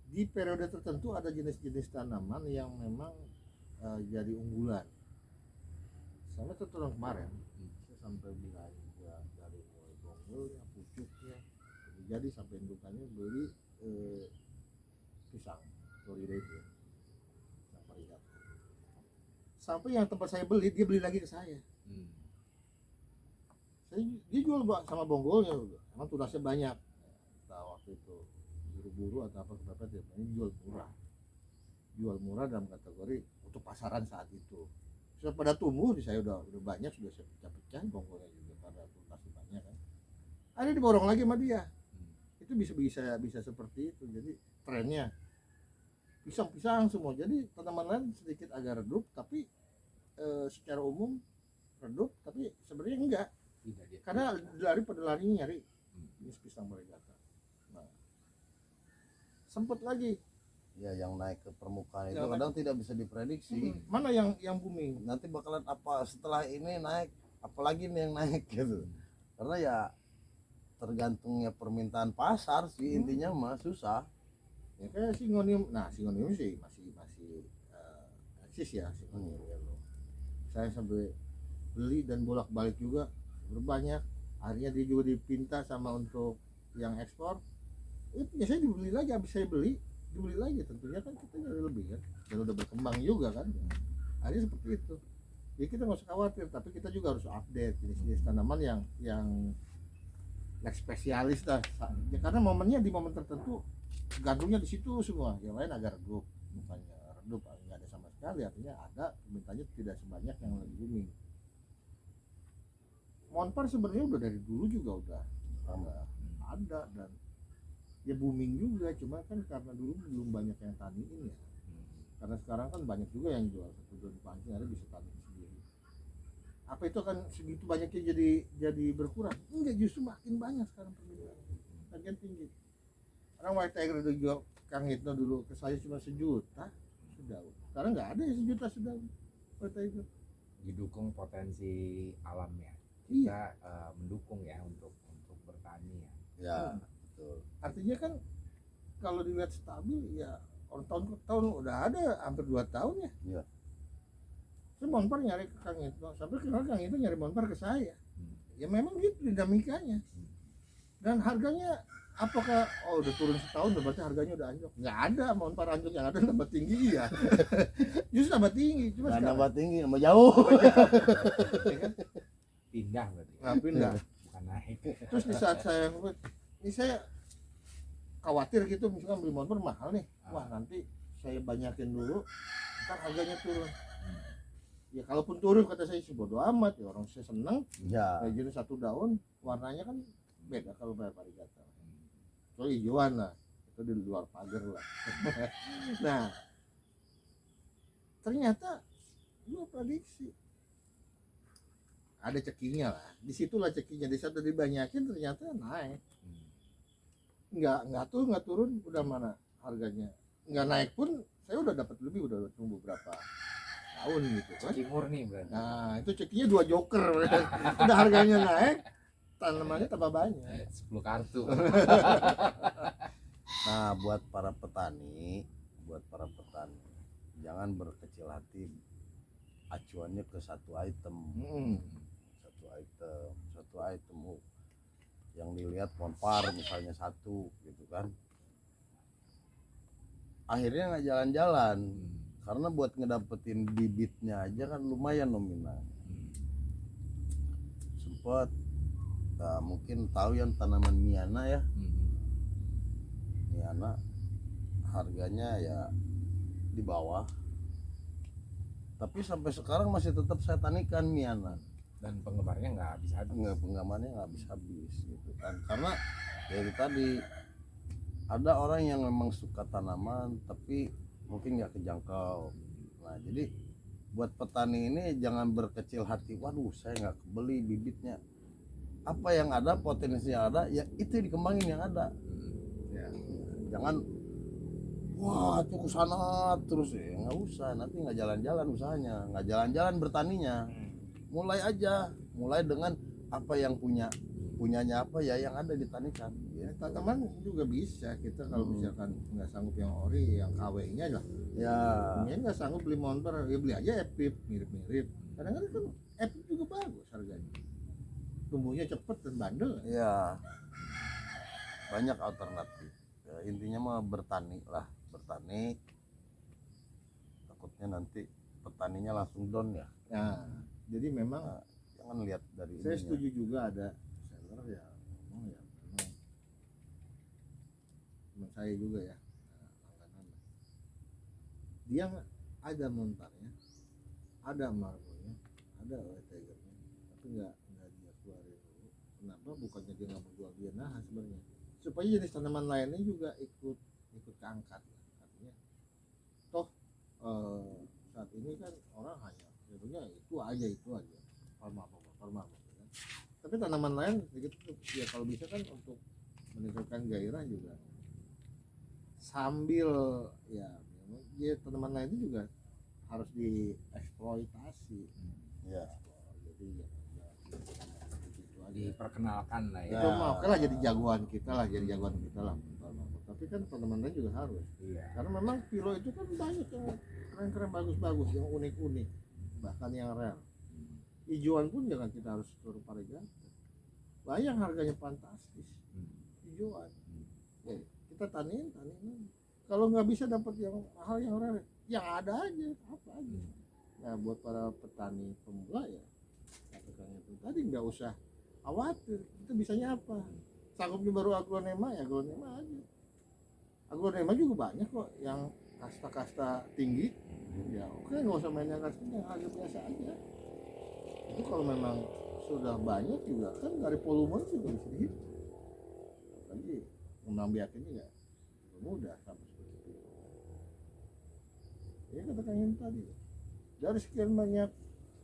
di periode tertentu ada jenis-jenis tanaman yang memang jadi unggulan. Sama tahun kemarin saya sampai belanja dari mulai bonggolnya, pucuknya, jadi sampai indukannya beli pisang Florida itu yang varigat. Sampai yang tempat saya beli, dia beli lagi ke saya. Dia jual sama bonggolnya, emang tunasnya banyak. Nah, waktu itu buru-buru atau apa kenapa dia jual murah dalam kategori untuk pasaran saat itu. Sudah pada tumbuh di saya udah banyak, sudah saya pecah-pecah bonggolnya juga pada tunasnya banyak kan. Ada diborong lagi sama dia. Itu bisa seperti itu. Jadi trennya pisang semua. Jadi tanaman lain sedikit agak redup, tapi secara umum redup, tapi sebenarnya enggak. Karena pada larinya nyari jenis pisang variegata. Nah, sempat lagi Ya yang naik ke permukaan itu kadang tidak bisa diprediksi. mana yang booming. Nanti bakalan apa setelah ini naik, apalagi nih yang naik gitu. Karena ya tergantungnya permintaan pasar sih, intinya mah susah. Ya kayak singonium. Nah, singonium sih masih eksis ya singonium. Saya sampai beli dan bolak-balik juga berbanyak. Akhirnya dia juga dipinta sama untuk yang ekspor. Biasanya dibeli lagi, habis saya beli dibeli lagi, tentunya kan kita jadi lebih kan, dan udah berkembang juga kan. Akhirnya seperti itu. Jadi kita nggak usah khawatir, tapi kita juga harus update jenis-jenis tanaman yang next spesialis lah. Ya, karena momennya di momen tertentu gantungnya di situ semua, yang lain agak redup, bukannya redup nggak ada sama sekali, artinya ada permintaannya tidak sebanyak yang lagi booming. Monpar sebenarnya udah dari dulu juga udah ada dan ya booming juga, cuma kan karena dulu belum banyak yang taniin ya. Karena sekarang kan banyak juga yang jual satu dua pancing ada bisa taniin sendiri. Apa itu akan segitu banyaknya jadi berkurang? Enggak, justru makin banyak sekarang permintaan. Makin tinggi. Orang White Tiger udah jual Kang Hitno dulu ke saya cuma 1 juta sudah. Sekarang nggak ada yang 1 juta sudah White Tiger. Didukung potensi alamnya. Iya. Kita mendukung ya untuk bertani ya. Ya betul. Artinya kan kalau dilihat stabil ya orang tahun ke tahun udah ada hampir 2 tahun ya. Iya. Saya Monpar nyari ke Kang Hitno, sampai Kang Hitno nyari Monpar ke saya. Ya memang gitu dinamikanya. Dan harganya apakah udah turun setahun berarti harganya udah anjlok? Nggak ada, Monpar anjlok, yang ada tambah tinggi ya. Justru tambah tinggi, cuma Nah, sekarang nambah tinggi, nambah jauh. ya kan? Pindah berarti. Nggak pindah. Bukan naik. Terus di saat saya khawatir gitu, misalkan beli motor mahal nih, wah nanti saya banyakin dulu, ntar harganya turun. Ya kalaupun turun kata saya sih bodo amat, ya orang saya seneng. Ya. Kayak gini 1 daun, warnanya kan beda kalau variegata. So hijauan lah, itu di luar pagar lah. Nah, ternyata gua prediksi ada cekinya lah, disitulah cekinya, di saat dibanyakin ternyata naik. Nggak turun udah mana harganya, nggak naik pun saya udah dapat lebih, udah tunggu berapa tahun gitu kan. Ceki murni berarti. Nah itu cekinya 2 joker. Udah harganya naik, tanamannya tambah banyak. 10 kartu. Nah buat para petani jangan berkecil hati acuannya ke satu item. Satu item yang dilihat Monpar misalnya 1 gitu kan, akhirnya nggak jalan-jalan. Karena buat ngedapetin bibitnya aja kan lumayan nominal. Sempet mungkin tahu yang tanaman Miana ya. Miana harganya ya di bawah, tapi sampai sekarang masih tetap saya tanikan Miana. Dan penggemarnya nggak habis-habis. Penggamannya nggak habis-habis gitu kan, karena dari tadi ada orang yang memang suka tanaman tapi mungkin nggak kejangkau. Nah jadi buat petani ini jangan berkecil hati, waduh saya nggak kebeli bibitnya, apa yang ada potensi yang ada ya itu dikembangin yang ada. Ya. Jangan wah itu kesana terus ya, nggak usah, nanti nggak jalan-jalan usahanya, nggak jalan-jalan bertaninya. Mulai aja, mulai dengan apa yang punyanya apa ya yang ada ditanikan. Ya, tanaman juga bisa kita kalau misalkan nggak sanggup yang ori, yang KW-nya lah. Ya Mungkin nggak sanggup beli montor, ya beli aja epip, mirip-mirip. Kadang-kadang kan epip juga bagus harganya. Tumbuhnya cepet dan bandel. ya banyak alternatif ya, intinya mah bertani lah, bertani, takutnya nanti petaninya langsung down ya. Nah, jadi memang Nah, jangan lihat dari saya ininya. setuju juga ada seller ya, ngomong ya, memang teman saya juga ya, langganan. Dia ada montarnya, ada marmonya, ada tigernya, tapi nggak dia keluarin dulu. Kenapa? Bukannya dia nggak mau jual, dia nahan sebenarnya, supaya jenis tanaman lainnya juga ikut keangkat. Artinya, toh saat ini kan orang hanya sebenarnya itu aja, farma kan. Tapi tanaman lain sedikit ya kalau bisa kan untuk meningkatkan gairah juga, sambil ya tanaman lain itu juga harus dieksploitasi. Ya Jadi ya, gitu aja. Diperkenalkan lah ya. Itu mah oke lah, jadi jagoan kita lah, tapi kan tanaman lain juga harus, Iya. karena memang kilo itu kan banyak yang keren-keren, bagus-bagus, yang unik-unik, bahkan yang rare. Hijauan pun jangan kita harus suruh variegated, bayang harganya fantastis hijauan. Ya, kita tanin kalau nggak bisa dapat yang mahal yang rare, yang ada aja apa aja. Nah buat para petani pemula ya katakan itu tadi, nggak usah khawatir, kita bisanya apa, sanggupnya baru aglonema ya aglonema aja. Aglonema juga banyak kok yang kasta-kasta tinggi, ya oke, nggak usah main yang kasta, yang harga biasa aja. Itu kalau memang sudah banyak juga kan dari volume juga bisa dihitung. Lagi menambah yakinnya nggak mudah sampai seperti itu. Ya katakan yang tadi, dari sekian banyak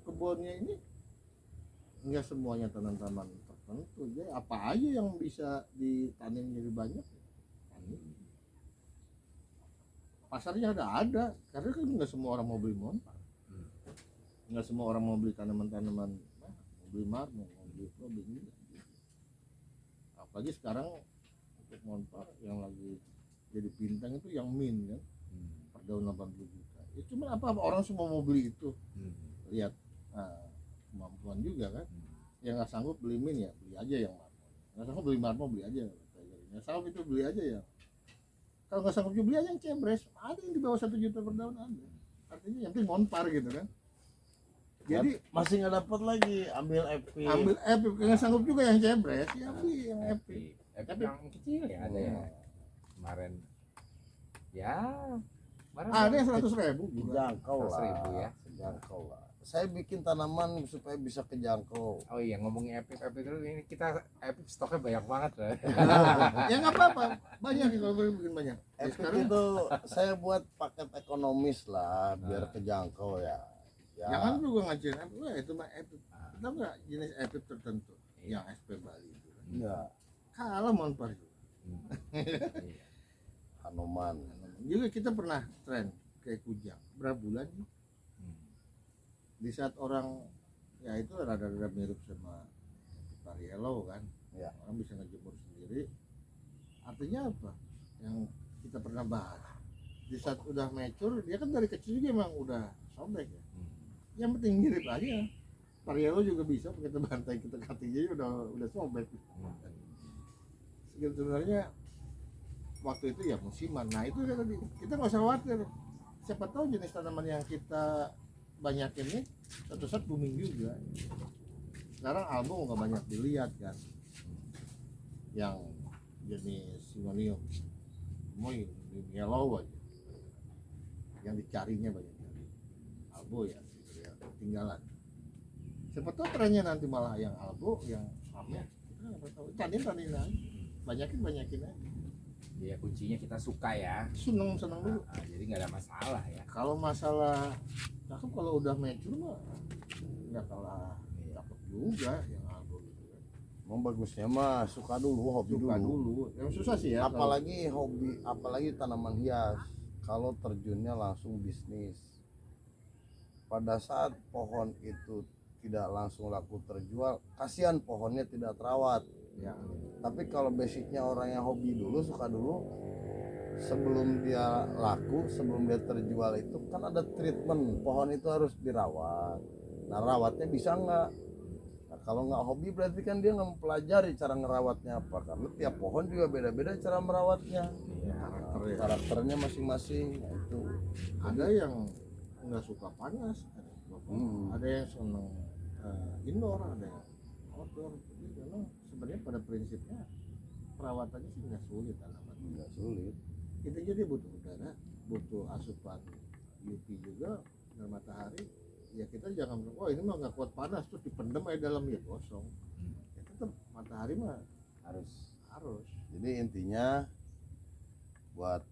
kebunnya ini nggak semuanya tanaman tertentu, jadi apa aja yang bisa ditanem jadi banyak tanim. Pasarnya ada karena kan nggak semua orang mau beli montar, nggak semua orang mau beli tanaman-tanaman, mau beli marmo, mau beli probing juga. Apalagi sekarang untuk montar yang lagi jadi bintang itu yang min kan, per daun 80 juta. Ya cuma apa orang semua mau beli itu, lihat kemampuan juga kan. Yang nggak sanggup beli min ya beli aja yang marmo, nggak sanggup beli marmo beli aja, nggak sanggup itu beli aja ya. Kalau nggak sanggup beli aja yang cebres, ada yang di bawah 1 juta per daun ada. Artinya yang penting monpar gitu kan. Jadi masih nggak dapat lagi, ambil epi. ambil epip, nggak sanggup juga yang cebres, ya beli yang epip. Epi yang kecil ya ada ya. Kemarin ya Ada yang 100.000 juga. Dijangkau lah, 100.000 ya. Dijangkau lah. Saya bikin tanaman supaya bisa kejangkau. Oh iya, ngomongin epi terus ini kita epi stoknya banyak banget lah. Nah, ya nggak apa-apa, banyak nih kalau boleh bikin banyak. Ya, Epi sekarang itu saya buat paket ekonomis lah, biar kejangkau ya. jangan juga ngajarin epip, wah itu mah epip. Kita nggak jenis epip tertentu yang SP Bali itu. Ya, Kalau monpar juga. Iya. Hanuman. Juga kita pernah tren kayak kujang berapa bulan nih? Di saat orang ya itu rada-rada mirip sama Parielo kan, Ya. orang bisa ngejemur sendiri. Artinya apa? Yang kita pernah bahas, di saat udah mature dia kan dari kecil juga emang udah sobek ya. Yang penting mirip aja. Parielo juga bisa kita bantai, kita cutting aja udah sobek. Sebenarnya waktu itu ya musiman. Nah itu kan tadi kita nggak usah khawatir. Siapa tahu jenis tanaman yang kita banyak ini satu saat booming juga. Sekarang album nggak banyak dilihat kan, yang jenis simonium, green yellow aja yang dicarinya banyak dari albo ya ketinggalan. Siapa tahu trennya nanti malah yang albo yang sama. Kita nggak tahu. Tanin aja. Banyakin aja. Ya kuncinya kita suka ya. Seneng dulu. Jadi nggak ada masalah ya. Kalau masalah cakep kalau udah mature mah nggak kalah cakep juga yang albo gitu kan. Emang bagusnya mah suka dulu, hobi Suka dulu. dulu. Yang susah sih ya. Apalagi hobi, apalagi tanaman hias. Kalau terjunnya langsung bisnis. Pada saat pohon itu tidak langsung laku terjual, kasihan pohonnya tidak terawat. Ya. Tapi kalau basicnya orang yang hobi dulu, suka dulu, sebelum dia laku, sebelum dia terjual itu kan ada treatment. Pohon itu harus dirawat. Nah, rawatnya bisa nggak? Nah, kalau nggak hobi berarti kan dia nggak mempelajari cara ngerawatnya apa. Karena tiap pohon juga beda-beda cara merawatnya. Karakter ya. Karakternya masing-masing. Nah, itu. Ada yang nggak suka panas, ada yang seneng indoor, ada yang outdoor. Jadi memang sebenarnya pada prinsipnya perawatannya sih nggak sulit tanaman. Nggak sulit. Kita jadi butuh udara, butuh asupan UV juga dan matahari. Ya kita jangan bilang, oh ini mah nggak kuat panas terus dipendem aja dalam ya kosong. Ya tetap matahari mah harus. Jadi intinya buat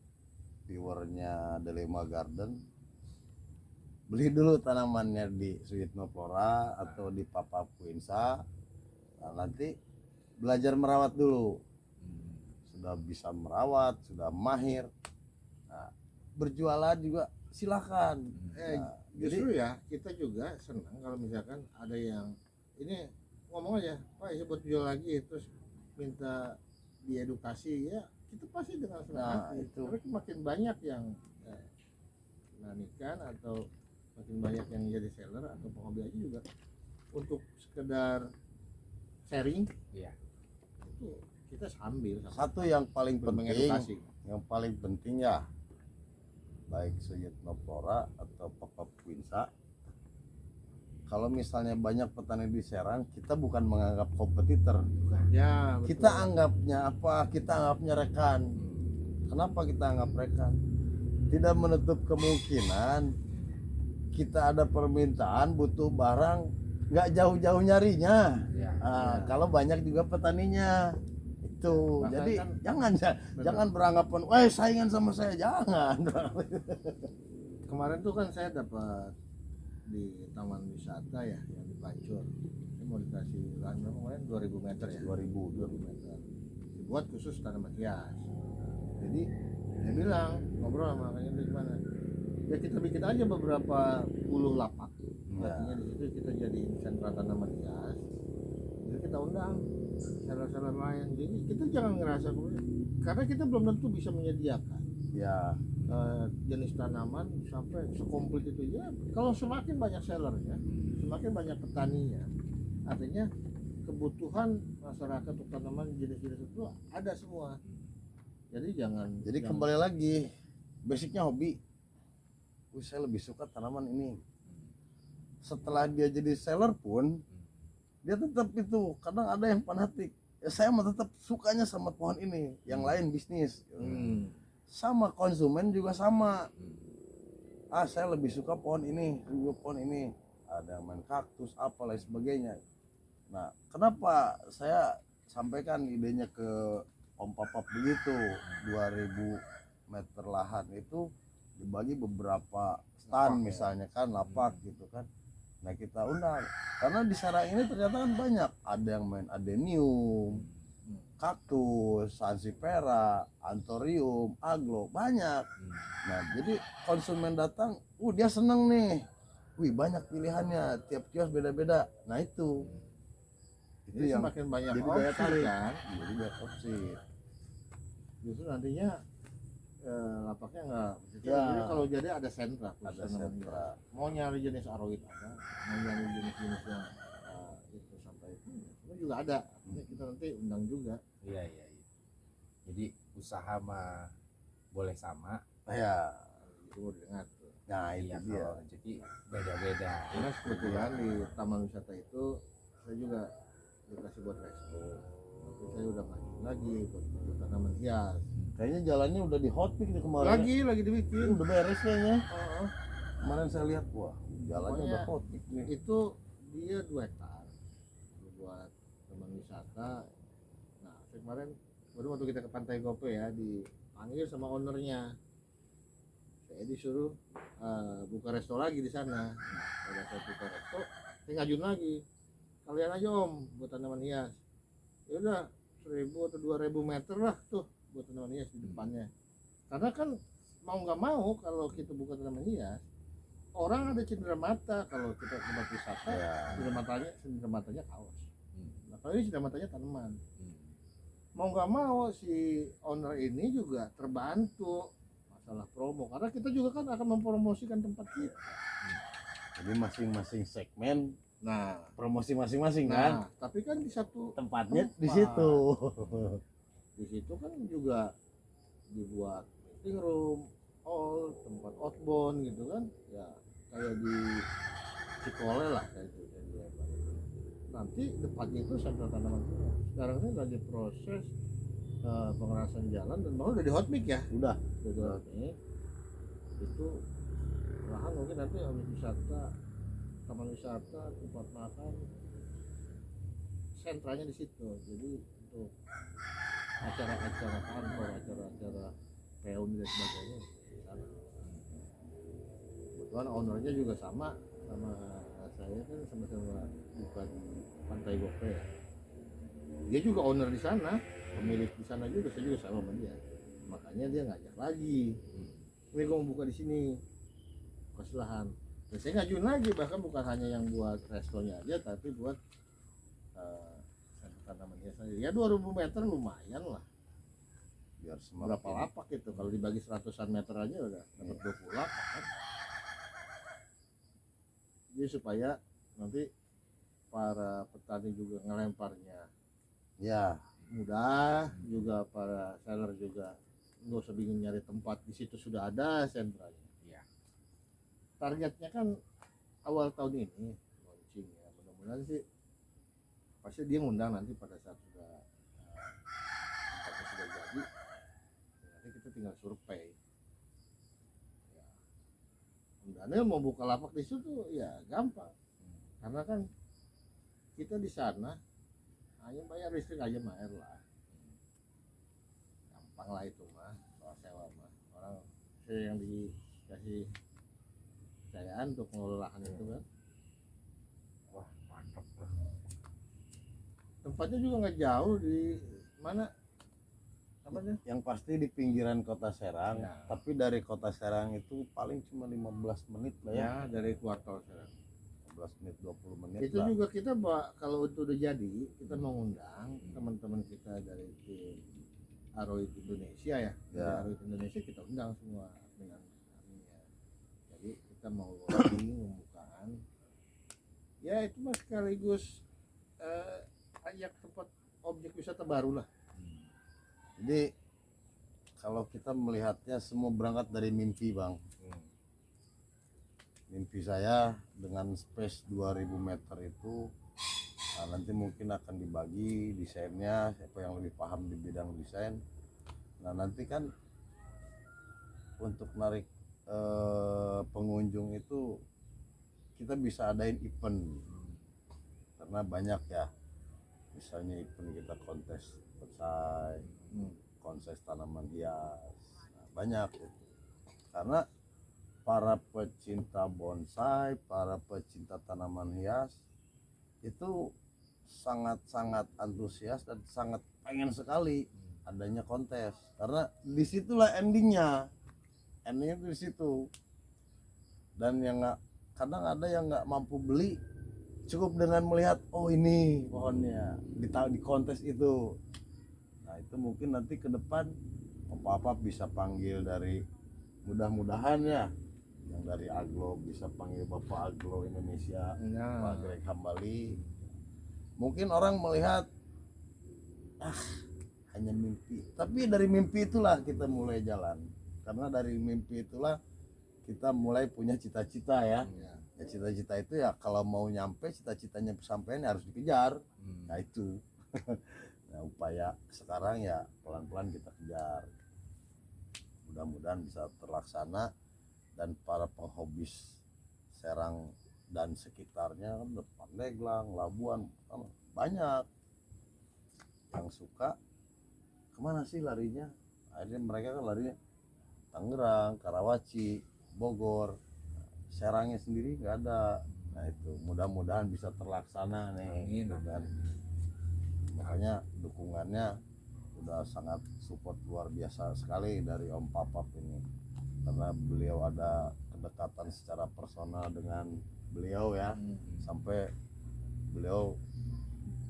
viewernya Delima Garden, beli dulu tanamannya di Sweet Nopora atau di Papa Quinsa. Nah, nanti belajar merawat dulu. Sudah bisa merawat, sudah mahir. Nah, berjualan juga silakan. Nah, Justru ya kita juga senang kalau misalkan ada yang ini ngomong aja, Pak ya buat jual lagi terus minta diedukasi ya kita pasti dengan senang hati. itu. Tapi makin banyak yang menanikan atau makin banyak yang jadi seller atau penghobi aja juga untuk sekedar sharing. Iya. Itu kita sambil satu yang paling penting, mengedukasi. yang paling penting ya, baik Sweet Nopora atau Papa Quinsa, kalau misalnya banyak petani di Serang, kita bukan menganggap kompetitor. Ya, betul. Kita anggapnya apa? Kita anggapnya rekan. Kenapa kita anggap rekan? Tidak menutup kemungkinan kita ada permintaan butuh barang, nggak jauh-jauh nyarinya. Ya. Nah, kalau banyak juga petaninya itu. Bahkan Jadi kan- jangan beranggapan, wah saingan sama saya, jangan. Kemarin tuh kan saya dapat di taman wisata ya yang di Pancur. Saya mau dikasih lahan berapa kemarin 2000 meter ya. 2000 meter. Dibuat khusus tanaman hias. Jadi dia bilang ngobrol sama kakaknya dari mana. Ya kita bikin aja beberapa puluh lapak. Artinya di situ kita jadi sentra tanaman hias. Jadi kita undang seller-seller lain. Jadi kita jangan ngerasa karena kita belum tentu bisa menyediakan Ya, jenis tanaman sampai sekomplit itu ya. Kalau semakin banyak sellernya, semakin banyak petaninya, artinya kebutuhan masyarakat untuk tanaman jenis-jenis itu ada semua. Jadi jangan. kembali lagi, basicnya hobi. Saya lebih suka tanaman ini. Setelah dia jadi seller pun, dia tetap itu. Kadang ada yang fanatik. Ya, saya mah tetap sukanya sama pohon ini. Yang lain bisnis. Sama konsumen juga sama. Saya lebih suka pohon ini, ada yang main kaktus apa lain sebagainya. Nah, kenapa saya sampaikan idenya ke Om Papap begitu? 2000 meter lahan itu dibagi beberapa stand misalnya kan, lapak gitu kan. Nah, kita undang karena di Serang ini ternyata kan banyak, ada yang main adenium, kaktus, sansifera, anthurium, aglo, banyak. Nah, jadi konsumen datang, dia seneng nih. Wih, banyak pilihannya, tiap kios beda-beda. Nah, itu Jadi yang semakin banyak jadi daya opsi tarik. kan. Jadi banyak opsi. Justru nantinya lapaknya enggak. Ya. Jadi kalau jadi ada sentra, khusus Ada tanaman sentra. hias. Mau nyari jenis aroid ada, mau nyari jenis-jenis yang itu sampai itu juga ada. Artinya kita nanti undang juga. Iya. Jadi usaha mah boleh sama. Ya, Itu dengar tuh. nah itu Iya, dia. kalau rezeki beda-beda. Karena kebetulan di taman wisata itu saya juga dikasih buat resto. Tapi saya udah maju lagi buat tanaman hias. Kayaknya jalannya udah di hot mix nih kemarin. lagi dibikin. Udah beres kayaknya. Heeh. Kemarin saya lihat, wah jalannya Pokoknya udah hot mix nih. Itu dia 2 hektar buat teman wisata. Nah kemarin baru waktu kita ke Pantai Gope ya, dipanggil sama ownernya, saya disuruh buka resto lagi di sana. Pada saat buka resto saya ngajuin lagi, kalian aja om buat tanaman hias. Ya udah 1000 atau 2000 meter lah tuh buat tanaman hias di depannya. Karena kan mau nggak mau kalau kita buka tanaman hias, orang ada cendera mata kalau kita ke tempat wisata. Ya. Cendera matanya kaos. Nah kalau ini cendera matanya tanaman. Hmm. Mau nggak mau si owner ini juga terbantu masalah promo, karena kita juga kan akan mempromosikan tempat kita. Jadi masing-masing segmen Nah, promosi masing-masing kan. tapi kan di satu Tempatnya di tempat. situ. Di situ kan juga dibuat meeting room, hall, tempat outbound gitu kan, ya kayak di Cikole lah kayak itu. Nanti depannya itu sentra tanaman hias. Sekarang ini lagi proses pengerasan jalan dan malah udah di hot mix ya. Udah. Udah di hot mix. Itu lahan mungkin nanti habis wisata, taman wisata, tempat makan, sentranya di situ. Jadi untuk acara-acara kantor, acara-acara reuni dan sebagainya di sana. Kebetulan ownernya juga sama saya kan sama-sama bukan Pantai Gope ya. Dia juga owner di sana, pemilik di sana juga, saya juga sama dia. Makanya dia ngajak lagi. Ini gue mau buka di sini, buka lahan. Dan saya ngajuin lagi, bahkan bukan hanya yang buat restonya aja, tapi buat tanaman hias aja. Ya 2000 meter lumayan lah. Biar Berapa semakin lapak gitu, kalau dibagi 100-an meter aja udah dapat 20 lapak kan. Jadi supaya nanti para petani juga ngelemparnya ya. mudah, juga para seller juga nggak usah bingung nyari tempat, di situ sudah ada sentranya. Iya. Targetnya kan awal tahun ini launching ya, mudah-mudahan sih pasti dia ngundang nanti pada saat sudah tempatnya sudah jadi, nanti kita tinggal survei. Ya, Daniel mau buka lapak di situ ya gampang, karena kan kita di sana hanya bayar listrik aja mah, air lah, gampang lah itu mah, soal sewa mah. Orang saya yang dikasih kepercayaan untuk mengelola lahan itu kan. Wah, mantap tuh. Tempatnya juga nggak jauh, di mana apanya? Yang pasti di pinggiran kota Serang, Ya. tapi dari kota Serang itu paling cuma 15 menit lah ya. Ya dari kuartal sekarang. 15 menit 20 menit Itu lah. juga kita kalau itu udah jadi, kita mau ngundang teman-teman kita dari tim Aroid Indonesia ya. Dari Ya. Aroid Indonesia kita undang semua dengan kami ya. Jadi kita mau launching pembukaan. Ya itu mas sekaligus ajak tempat objek wisata baru lah. Jadi kalau kita melihatnya semua berangkat dari mimpi, Bang. Mimpi saya dengan space 2000 meter itu nanti mungkin akan dibagi desainnya, siapa yang lebih paham di bidang desain. Nah nanti kan untuk narik pengunjung itu kita bisa adain event, karena banyak ya, misalnya event kita kontes bonsai, kontes tanaman hias, nah, banyak itu. Karena para pecinta bonsai, para pecinta tanaman hias itu sangat-sangat antusias dan sangat pengen sekali adanya kontes, karena disitulah endingnya itu di situ. Dan yang nggak, kadang ada yang nggak mampu beli, cukup dengan melihat oh ini pohonnya di kontes itu. Nah itu mungkin nanti ke depan apa bisa panggil dari, mudah-mudahan ya, yang dari Aglo bisa panggil Bapak Aglo Indonesia, Pak Greg Hambali. Mungkin orang melihat hanya mimpi, tapi dari mimpi itulah kita mulai jalan, karena dari mimpi itulah kita mulai punya cita-cita ya. Ya cita-cita itu ya kalau mau nyampe cita-citanya pesampaian harus dikejar. Nah itu nah upaya sekarang ya pelan-pelan kita kejar. mudah-mudahan bisa terlaksana dan para penghobis Serang dan sekitarnya kan Pandeglang, Labuan kan banyak yang suka kemana sih larinya, akhirnya mereka kan larinya Tangerang, Karawaci, Bogor, Serangnya sendiri nggak ada. Nah itu mudah-mudahan bisa terlaksana nih. Amin. Gitu kan. Makanya dukungannya udah sangat support luar biasa sekali dari Om Papap ini, karena beliau ada kedekatan secara personal dengan beliau ya, sampai beliau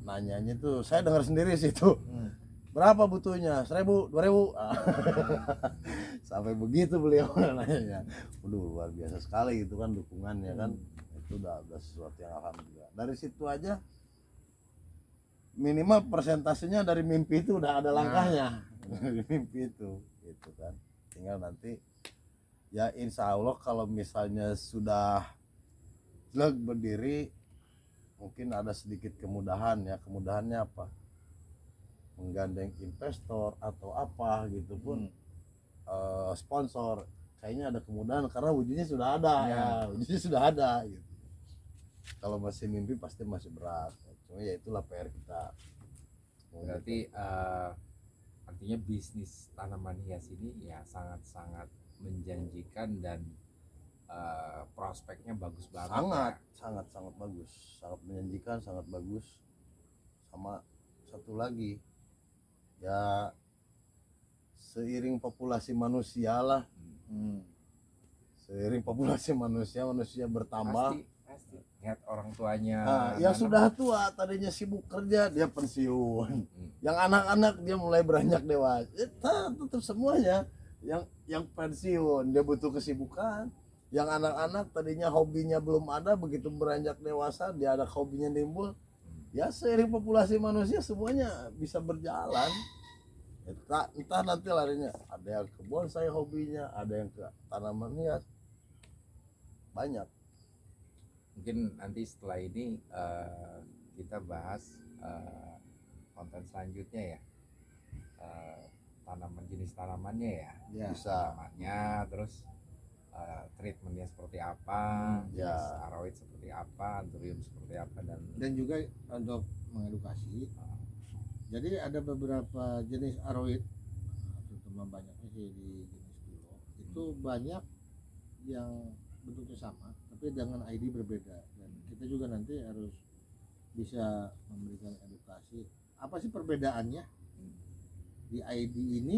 nanyanya tuh saya dengar sendiri sih tuh, berapa butuhnya, 1.000, 2.000, sampai begitu beliau nanya. Waduh luar biasa sekali gitu kan dukungannya kan, itu udah sesuatu yang alhamdulillah. Dari situ aja minimal persentasenya dari mimpi itu udah ada langkahnya. Dari mimpi itu gitu kan, tinggal nanti ya insya Allah kalau misalnya sudah berdiri mungkin ada sedikit kemudahan ya. Kemudahannya apa, menggandeng investor atau apa gitu pun, sponsor kayaknya ada kemudahan karena wujudnya sudah ada ya, wujudnya sudah ada gitu. Kalau masih mimpi pasti masih berat, cuma ya itulah PR kita. Berarti artinya bisnis tanaman hias ini ya sangat-sangat menjanjikan dan prospeknya bagus banget. Sangat bagus, sangat menjanjikan, sangat bagus. Sama satu lagi ya, seiring populasi manusia lah, seiring populasi manusia bertambah, pasti lihat orang tuanya yang sudah tua tadinya sibuk kerja dia pensiun, yang anak-anak dia mulai beranjak dewasa, tetap semuanya yang pensiun dia butuh kesibukan. Yang anak-anak tadinya hobinya belum ada, begitu beranjak dewasa dia ada hobinya timbul. Ya seiring populasi manusia semuanya bisa berjalan. Entah nanti larinya ada yang ke bonsai hobinya, ada yang ke tanaman hias, banyak. Mungkin nanti setelah ini kita bahas konten selanjutnya ya, tanaman, jenis tanamannya ya, Bisa. tanamannya, terus treatmentnya seperti apa, jenis aroid seperti apa, anthurium seperti apa, dan juga untuk mengedukasi. Jadi ada beberapa jenis aroid, terutama banyaknya sih di jenis kilo, itu banyak yang bentuknya sama tapi dengan ID berbeda, dan kita juga nanti harus bisa memberikan edukasi apa sih perbedaannya di ID ini,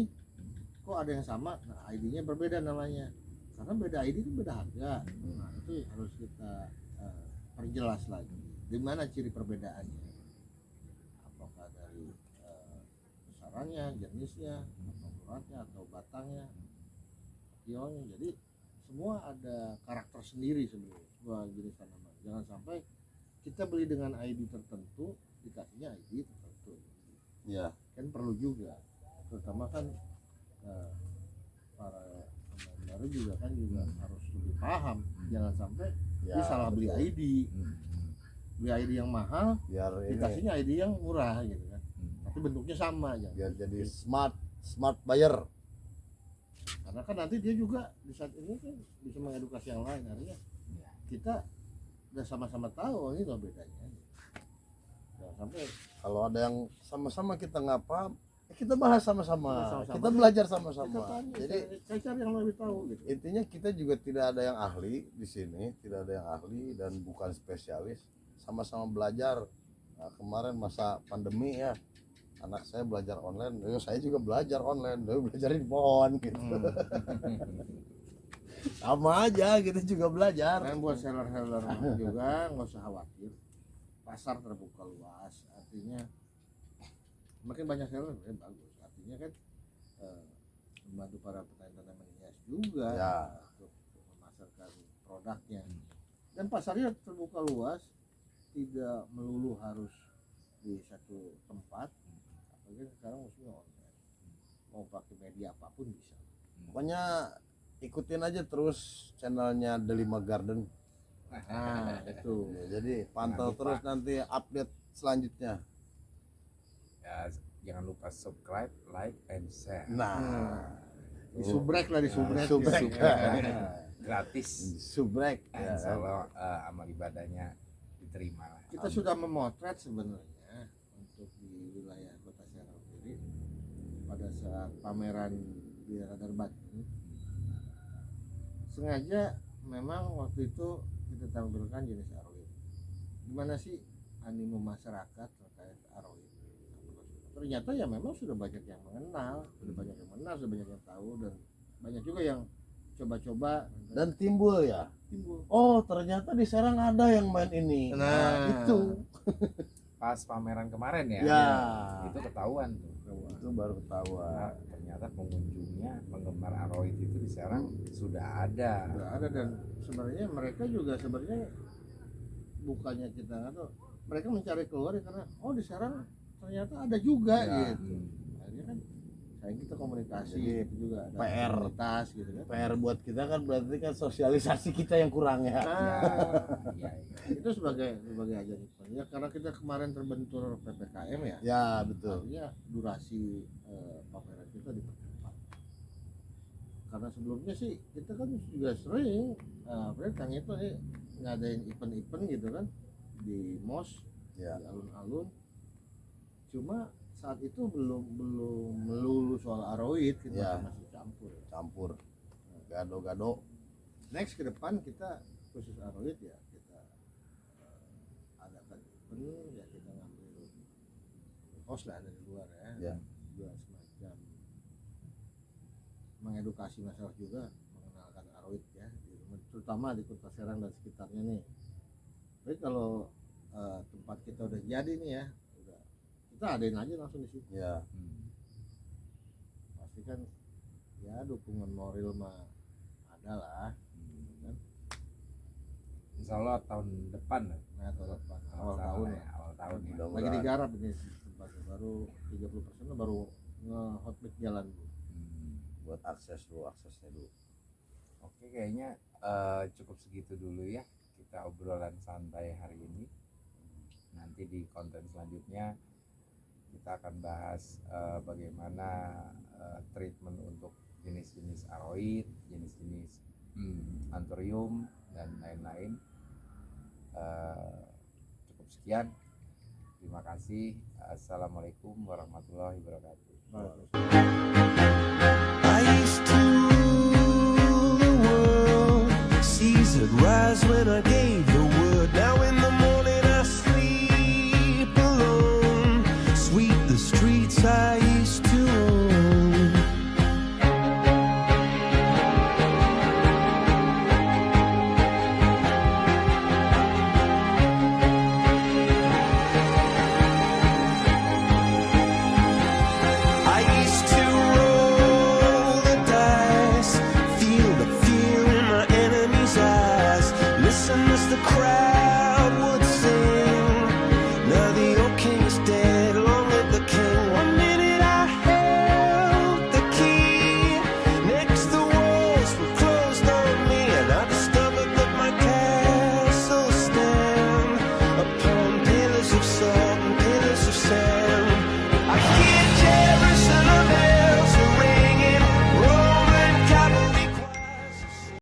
kok ada yang sama, nah ID-nya berbeda namanya, karena beda ID itu beda harga. Nah itu harus kita perjelas lagi di mana ciri perbedaannya, apakah dari besarannya, jenisnya, atau uratnya, atau batangnya, pionnya. Jadi semua ada karakter sendiri sebenarnya sebuah jenis tanaman. Jangan sampai kita beli dengan ID tertentu dikasihnya ID tertentu. Ya Kan perlu juga, terutama kan para pemain baru juga kan harus lebih paham. Jangan sampai ya, dia salah beli betul. ID, beli ID yang mahal, Biar ini, dikasihnya ID yang murah gitu kan, tapi bentuknya sama aja. biar jadi smart buyer. Karena kan nanti dia juga di saat ini kan bisa mengedukasi yang lain, artinya kita udah sama-sama tahu ini loh bedanya. Jangan sampai Kalau ada yang sama-sama kita nggak paham, kita bahas sama-sama, Sama-sama. kita belajar kita sama-sama. tanya, Jadi saya cari yang lebih tahu gitu. intinya kita juga tidak ada yang ahli di sini, tidak ada yang ahli dan bukan spesialis, sama-sama belajar. Nah, kemarin masa pandemi ya, anak saya belajar online, saya juga belajar online, belajarin pohon gitu. Sama aja, kita juga belajar. Dan buat seller-seller juga nggak usah khawatir, pasar terbuka luas, artinya makin banyak seller bagus, artinya kan membantu para petani tanaman hias juga Ya. untuk memasarkan produknya, dan pasarnya terbuka luas, tidak melulu harus di satu tempat, apalagi sekarang musimnya online, mau pakai media apapun bisa. Pokoknya ikutin aja terus channelnya Delima Garden. Nah itu Ya, jadi pantau Jangan lupa. terus nanti update selanjutnya. ya, jangan lupa subscribe, like, and share. Nah, Disubrek lah, disubrek. Subrek. Gratis. Subrek. Ya, Insya Allah amal ibadahnya diterima lah. Kita sudah memotret sebenarnya untuk di wilayah Kota Serang sendiri pada saat pameran di Radar Bandung. Sengaja memang waktu itu kita tampilkan jenis aroid. Gimana sih animo masyarakat terkait aroid? Ternyata ya memang sudah banyak yang mengenal, sudah banyak yang tahu, dan banyak juga yang coba-coba dan timbul ya. timbul. Oh, ternyata di Serang ada yang main ini. Nah, itu. Pas pameran kemarin ya, Ya. itu ketahuan tuh. Itu baru ketahuan. Nah, ternyata pengunjungnya penggemar aroid itu di Serang sudah ada. Udah ada, dan sebenarnya mereka juga sebenarnya bukannya kita atau mereka mencari keluar ya, karena oh di Serang ternyata ada juga Ya. gitu. Akhirnya kan sayang kita komunikasi Jadi, itu juga ada PR. komunitas gitu kan. PR buat kita kan berarti kan sosialisasi kita yang kurang ya. Nah, Iya, itu sebagai ajang event ya, karena kita kemarin terbentur PPKM ya. Ya, betul. Artinya durasi pameran kita dipercepat. Karena sebelumnya sih kita kan juga sering Kang itu ngadain event-event gitu kan di MOS, Ya. di alun-alun. Cuma saat itu belum melulu soal aroid, kita Ya. masih campur. Gado-gado. Next ke depan kita khusus aroid ya, kita adakan event ya, kita ngambil host lah dari luar ya. Ya. Juga semacam mengedukasi masyarakat juga, mengenalkan aroid ya, terutama di Kota Serang dan sekitarnya nih. Tapi kalau tempat kita udah jadi nih ya, udah kita adain aja langsung di situ. Ya. Pasti kan ya dukungan moral mah ada lah kan. Insya Allah tahun depan lah. Nah, tahun depan awal Salah tahun ya, lah. awal tahun ya. Mudah-mudahan. Lagi digarap ini tempatnya, baru 30% baru nge-hotback jalan. Hmm. Buat aksesnya dulu. Oke, kayaknya cukup segitu dulu ya kita obrolan santai hari ini. Nanti di konten selanjutnya kita akan bahas bagaimana treatment untuk jenis-jenis aroid, jenis-jenis anthurium dan lain-lain. Cukup sekian. Terima kasih. Assalamualaikum warahmatullahi wabarakatuh. Bagus.